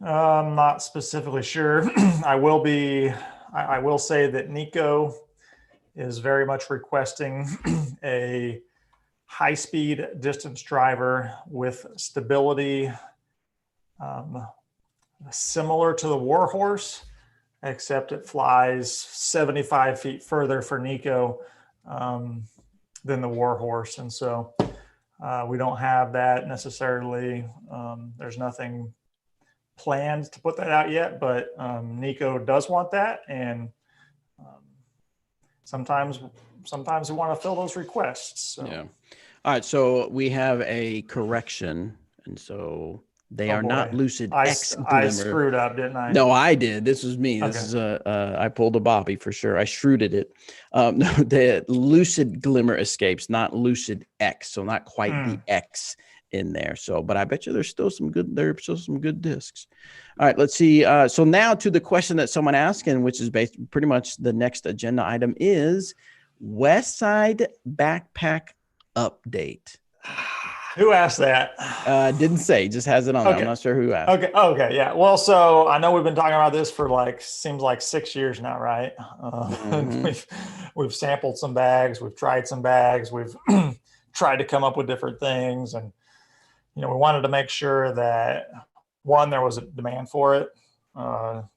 I'm not specifically sure. I will say that Nico is very much requesting a high-speed distance driver with stability similar to the Warhorse, except it flies 75 feet further for Nico than the Warhorse. And so We don't have that necessarily. There's nothing planned to put that out yet, but Nico does want that, and sometimes we want to fill those requests. So. Yeah. All right. So we have a correction, and so they are not Lucid X Glimmer. I screwed up, didn't I? No, I did. This was me. Okay. This is I pulled a Bobby for sure. I shrewded it. No, the Lucid Glimmer Escapes, not Lucid X. So not quite the X in there. So, but I bet you there's still some good discs. All right, let's see. So now to the question that someone asked, and which is based pretty much the next agenda item is Westside backpack update. Who asked that? Didn't say, just has it on there. I'm not sure who asked. Okay. Yeah. Well, so I know we've been talking about this for seems like 6 years now, right? We've sampled some bags. We've tried some bags. We've tried to come up with different things. And, we wanted to make sure that, one, there was a demand for it.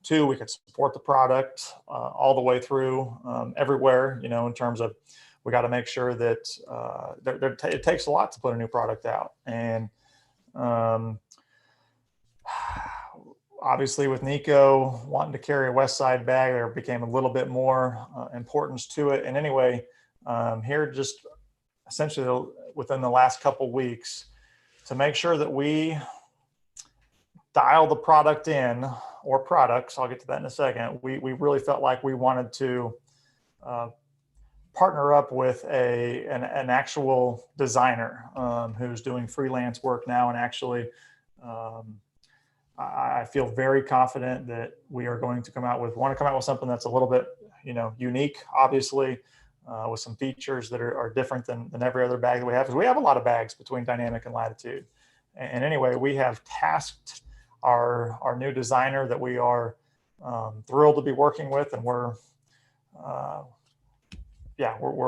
Two, we could support the product all the way through everywhere, in terms of, we got to make sure that it takes a lot to put a new product out. And obviously with Nico wanting to carry a Westside bag, there became a little bit more importance to it. And anyway, here just essentially within the last couple weeks to make sure that we dial the product in, or products, I'll get to that in a second. We really felt like we wanted to partner up with an actual designer who's doing freelance work now. And actually, I feel very confident that we are going to come out with something that's a little bit, unique, obviously, with some features that are different than every other bag that we have. Because we have a lot of bags between Dynamic and Latitude. And anyway, we have tasked our new designer that we are thrilled to be working with, and we're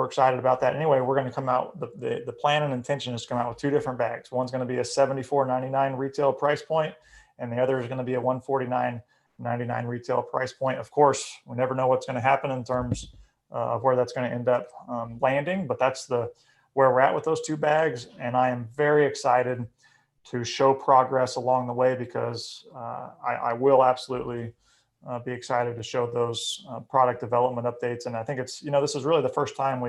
excited about that. Anyway, we're going to come out, the plan and intention is to come out with two different bags. One's going to be a $74.99 retail price point, and the other is going to be a $149.99 retail price point. Of course, we never know what's going to happen in terms of where that's going to end up landing, but that's where we're at with those two bags. And I am very excited to show progress along the way, because I will absolutely be excited to show those product development updates. And I think it's, this is really the first time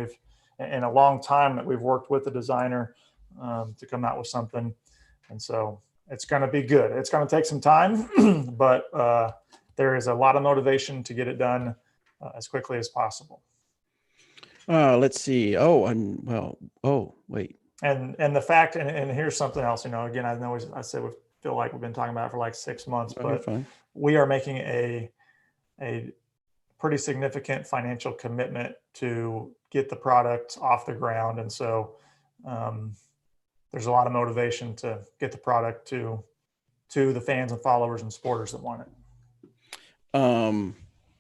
in a long time that we've worked with the designer to come out with something. And so it's going to be good. It's going to take some time, but there is a lot of motivation to get it done as quickly as possible. Let's see. Wait. And the fact, and here's something else, again, I said we feel like we've been talking about it for like 6 months, but we are making a pretty significant financial commitment to get the product off the ground. And so there's a lot of motivation to get the product to the fans and followers and supporters that want it.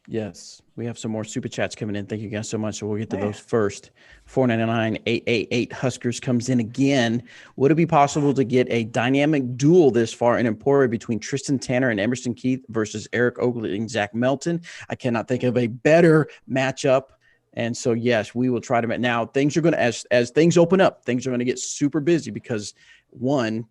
Yes, we have some more super chats coming in. Thank you guys so much. So we'll get to those first. 499-888 Huskers comes in again. Would it be possible to get a dynamic duel this far in Emporia between Tristan Tanner and Emerson Keith versus Eric Oakley and Zach Melton? I cannot think of a better matchup. And so, yes, we will try to. Now, things are going to, as things open up, things are going to get super busy because, one,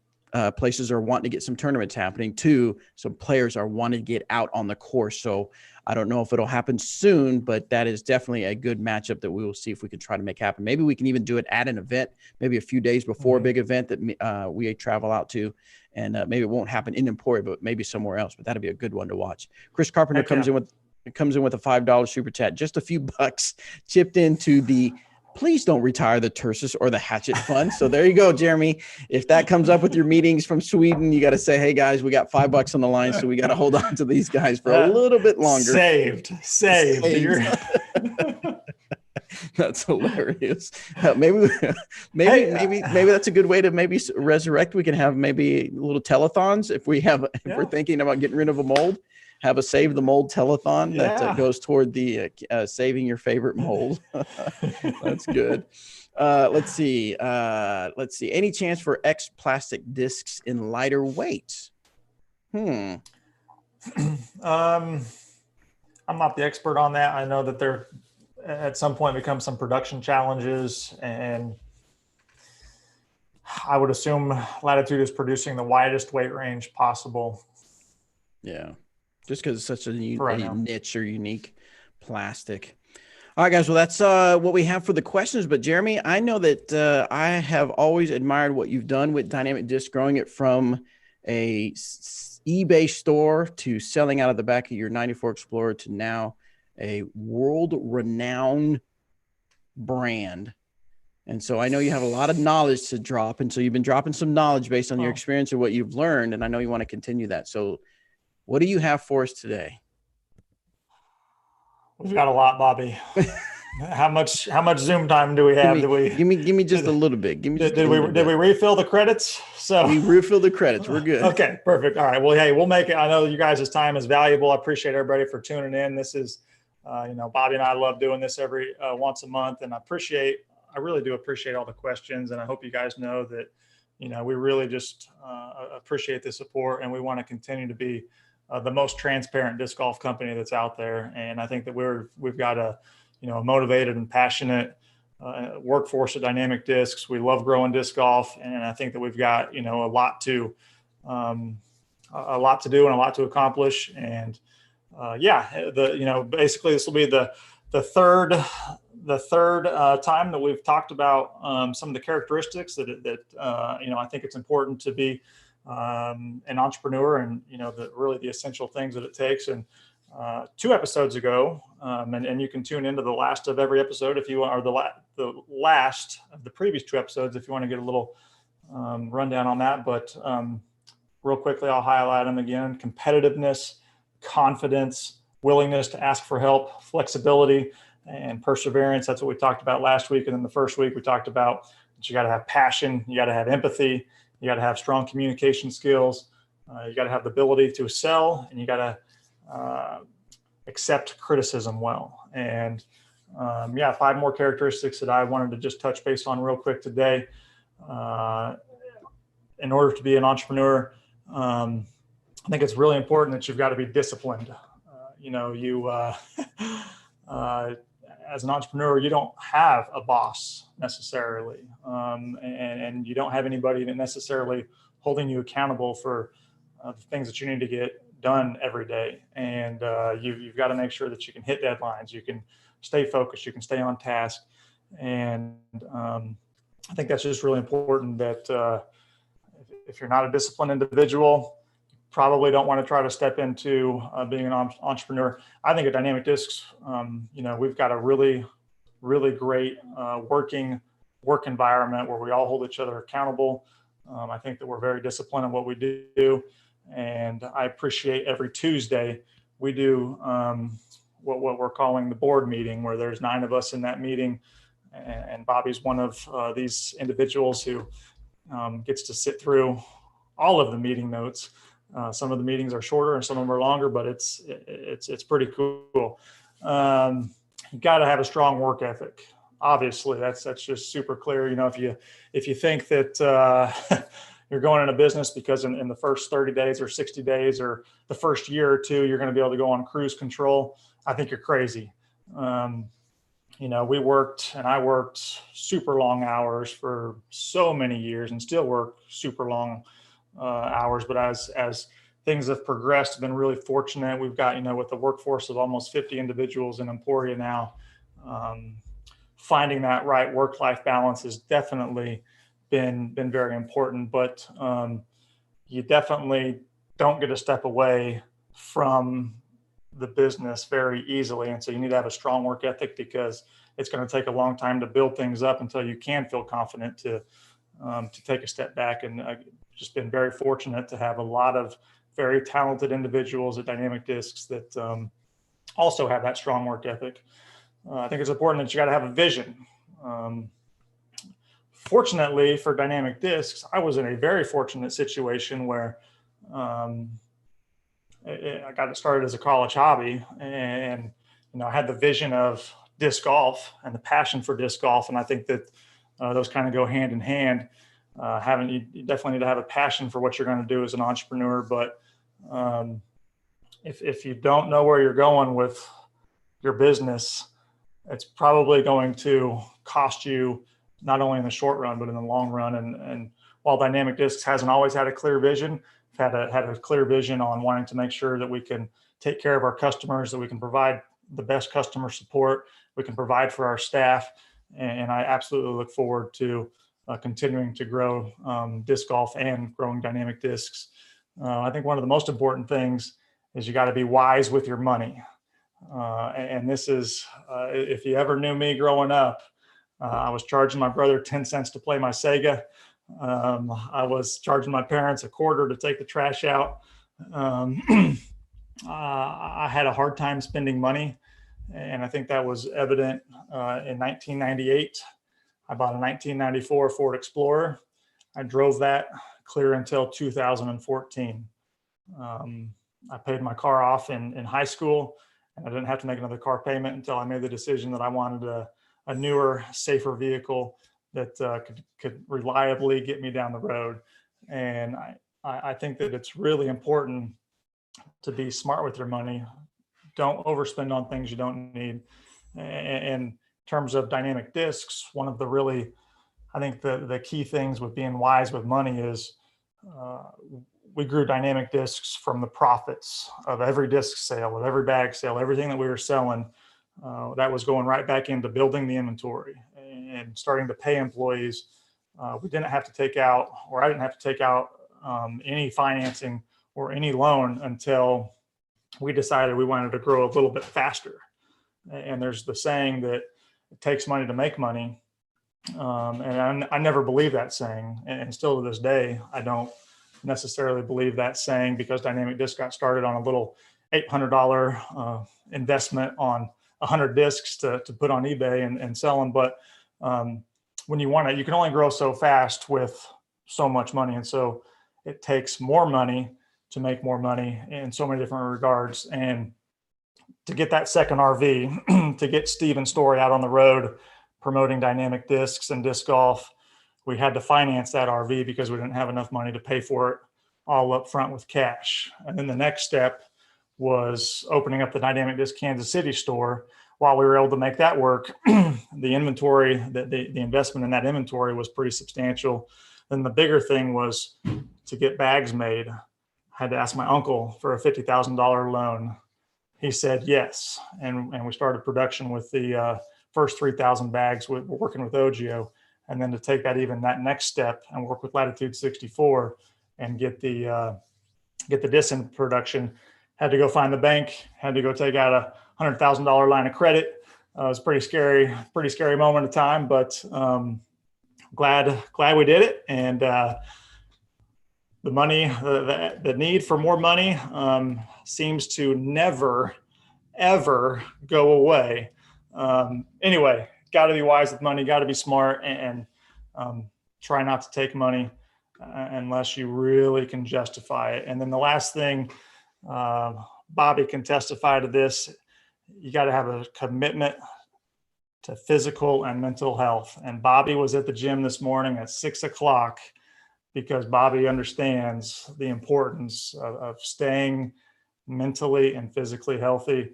places are wanting to get some tournaments happening. Two, some players are wanting to get out on the course. So I don't know if it'll happen soon, but that is definitely a good matchup that we will see if we can try to make happen. Maybe we can even do it at an event, maybe a few days before a big event that we travel out to. And maybe it won't happen in Emporia, but maybe somewhere else. But that'd be a good one to watch. Chris Carpenter comes in with a $5 super chat, just a few bucks chipped into the please don't retire the Tursus or the Hatchet Fund. So there you go, Jeremy. If that comes up with your meetings from Sweden, you got to say, hey, guys, we got $5 on the line, so we got to hold on to these guys for a little bit longer. Saved. That's hilarious. Maybe that's a good way to maybe resurrect. We can have maybe little telethons if we're thinking about getting rid of a mold. Have a Save the Mold telethon that goes toward the saving your favorite mold. That's good. Let's see. Any chance for X plastic discs in lighter weights? I'm not the expert on that. I know that there at some point become some production challenges, and I would assume Latitude is producing the widest weight range possible. Yeah, just because it's such a right niche or unique plastic. All right, guys. Well, that's what we have for the questions. But Jeremy, I know that I have always admired what you've done with Dynamic Disc, growing it from a eBay store to selling out of the back of your 94 Explorer to now a world-renowned brand. And so I know you have a lot of knowledge to drop. And so you've been dropping some knowledge based on your experience and what you've learned. And I know you want to continue that. So what do you have for us today? We've got a lot, Bobby. How much Zoom time do we have? Give me just a little bit. Give me just did we refill the credits? So we refill the credits. We're good. Okay, perfect. All right. Well, hey, we'll make it. I know you guys' time is valuable. I appreciate everybody for tuning in. This is, Bobby and I love doing this every once a month, and I really do appreciate all the questions. And I hope you guys know that, we really just appreciate the support, and we want to continue to be the most transparent disc golf company that's out there. And I think that we've got a motivated and passionate workforce at Dynamic Discs. We love growing disc golf, and I think that we've got a lot to do and a lot to accomplish. And basically this will be the third time that we've talked about some of the characteristics that I think it's important to be an entrepreneur, and the essential things that it takes. And 2 episodes ago, and you can tune into the last of every episode if you want, or the last of the previous 2 episodes if you want to get a little rundown on that. But real quickly, I'll highlight them again: competitiveness, confidence, willingness to ask for help, flexibility, and perseverance. That's what we talked about last week. And then the first week we talked about that you got to have passion, you got to have empathy, you got to have strong communication skills, you got to have the ability to sell, and you got to accept criticism well. And 5 more characteristics that I wanted to just touch base on real quick today. In order to be an entrepreneur, I think it's really important that you've got to be disciplined. As an entrepreneur, you don't have a boss necessarily, and you don't have anybody that necessarily holding you accountable for the things that you need to get done every day. And you've got to make sure that you can hit deadlines, you can stay focused, you can stay on task. And I think that's just really important, that if you're not a disciplined individual, you probably don't want to try to step into being an entrepreneur. I think at Dynamic Discs, we've got a really, really great work environment where we all hold each other accountable. I think that we're very disciplined in what we do. And I appreciate every Tuesday we do what we're calling the board meeting, where there's 9 of us in that meeting. And Bobby's one of these individuals who gets to sit through all of the meeting notes. Some of the meetings are shorter and some of them are longer, but it's pretty cool. You got to have a strong work ethic. Obviously, that's just super clear. If you think that you're going into business because in the first 30 days or 60 days or the first year or 2, you're going to be able to go on cruise control, I think you're crazy. I worked super long hours for so many years and still work super long hours. But as things have progressed, I've been really fortunate. We've got, with the workforce of almost 50 individuals in Emporia now, finding that right work-life balance has definitely been very important. But you definitely don't get a step away from the business very easily. And so you need to have a strong work ethic, because it's going to take a long time to build things up until you can feel confident to take a step back. And I've just been very fortunate to have a lot of very talented individuals at Dynamic Discs that also have that strong work ethic. I think it's important that you got to have a vision. Fortunately for Dynamic Discs, I was in a very fortunate situation where I got it started as a college hobby, and I had the vision of disc golf and the passion for disc golf, and I think that those kind of go hand in hand. You definitely need to have a passion for what you're going to do as an entrepreneur, but if you don't know where you're going with your business, it's probably going to cost you not only in the short run but in the long run. And while Dynamic Discs hasn't always had a clear vision, had a clear vision on wanting to make sure that we can take care of our customers, that we can provide the best customer support, we can provide for our staff. And I absolutely look forward to continuing to grow disc golf and growing Dynamic Discs. I think one of the most important things is you got to be wise with your money. And this is, if you ever knew me growing up, I was charging my brother 10 cents to play my Sega. I was charging my parents a quarter to take the trash out. I had a hard time spending money, and I think that was evident in 1998. I bought a 1994 Ford Explorer. I drove that clear until 2014. I paid my car off in high school, and I didn't have to make another car payment until I made the decision that I wanted a newer, safer vehicle that could reliably get me down the road. And I think that it's really important to be smart with your money. Don't overspend on things you don't need. And in terms of Dynamic Discs, one of the really, I think the key things with being wise with money is we grew Dynamic Discs from the profits of every disc sale, of every bag sale, everything that we were selling. That was going right back into building the inventory and starting to pay employees. We didn't have to take out, or I didn't have to take out any financing or any loan until we decided we wanted to grow a little bit faster. And there's the saying that it takes money to make money. And I never believed that saying. And still to this day, I don't necessarily believe that saying, because Dynamic Disc got started on a little $800 investment on 100 discs to put on eBay and sell them. But when you want it, you can only grow so fast with so much money. And so it takes more money to make more money in so many different regards. And to get that second RV, to get Steven's story out on the road, promoting Dynamic Discs and disc golf, we had to finance that RV because we didn't have enough money to pay for it all up front with cash. And then the next step was opening up the Dynamic Disc Kansas City store. While we were able to make that work, the inventory, the investment in that inventory was pretty substantial. Then the bigger thing was to get bags made. I had to ask my uncle for a $50,000 loan. He said yes, and we started production with the first 3,000 bags. We're working with Ogio, and then to take that next step and work with Latitude 64 and get the disc in production. Had to go find the bank. Had to go take out a $100,000 line of credit. It was pretty scary moment of time, but glad we did it. And the money, the need for more money seems to never, ever go away. Anyway, got to be wise with money, got to be smart, and try not to take money unless you really can justify it. And then the last thing, Bobby can testify to this, you got to have a commitment to physical and mental health. And Bobby was at the gym this morning at 6 o'clock because Bobby understands the importance of staying mentally and physically healthy.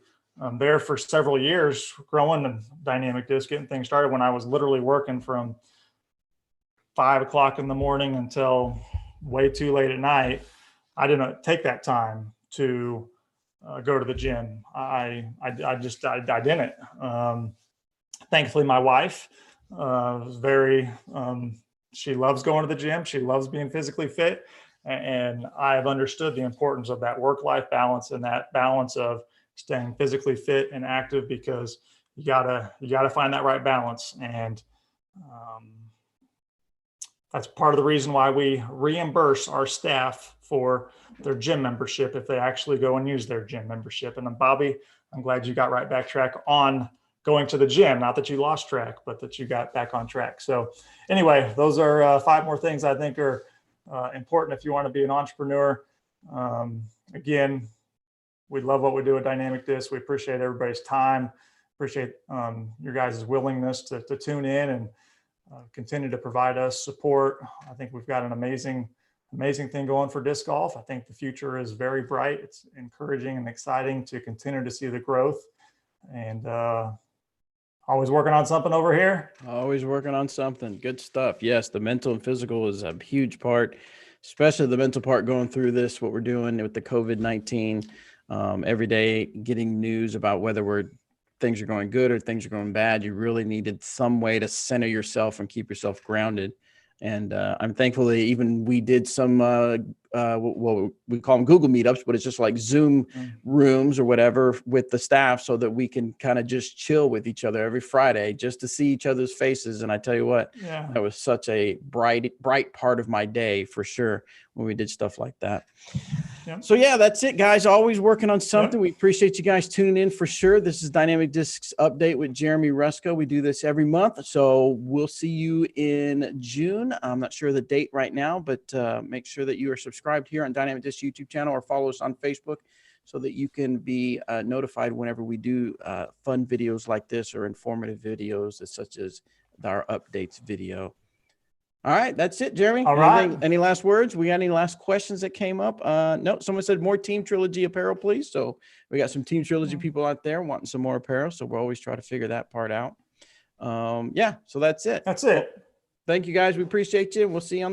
There for several years, growing the Dynamic Disc, getting things started, when I was literally working from 5 o'clock in the morning until way too late at night, I didn't take that time to go to the gym. I didn't. Thankfully, my wife was very, she loves going to the gym. She loves being physically fit. And I've understood the importance of that work-life balance and that balance of staying physically fit and active, because you gotta find that right balance. And that's part of the reason why we reimburse our staff for their gym membership if they actually go and use their gym membership. And then Bobby, I'm glad you got right back track on going to the gym. Not that you lost track, but that you got back on track. So anyway, those are 5 more things I think are important if you want to be an entrepreneur. Again, we love what we do at Dynamic Disc. We appreciate everybody's time, appreciate your guys' willingness to tune in and continue to provide us support. I think we've got an amazing thing going for disc golf. I think the future is very bright. It's encouraging and exciting to continue to see the growth. And Always working on something over here. Always working on something. Good stuff. Yes, the mental and physical is a huge part, especially the mental part going through this, what we're doing with the COVID-19. Every day getting news about whether things are going good or things are going bad. You really needed some way to center yourself and keep yourself grounded. And I'm thankful that even we did some, well, we call them Google meetups, but it's just like Zoom rooms or whatever with the staff so that we can kind of just chill with each other every Friday just to see each other's faces. And I tell you what, that was such a bright part of my day for sure when we did stuff like that. Yep. So yeah, that's it, guys. Always working on something. Yep. We appreciate you guys tuning in for sure. This is Dynamic Discs Update with Jeremy Rusco. We do this every month. So we'll see you in June. I'm not sure the date right now, but make sure that you are subscribed here on Dynamic Disc YouTube channel or follow us on Facebook so that you can be notified whenever we do fun videos like this or informative videos such as our updates video. All right, that's it, Jeremy. All right. Any last words? We got any last questions that came up? No, someone said more Team Trilogy apparel, please. So we got some Team Trilogy people out there wanting some more apparel. So we'll always try to figure that part out. Yeah, so that's it. That's it. Thank you, guys. We appreciate you. We'll see you on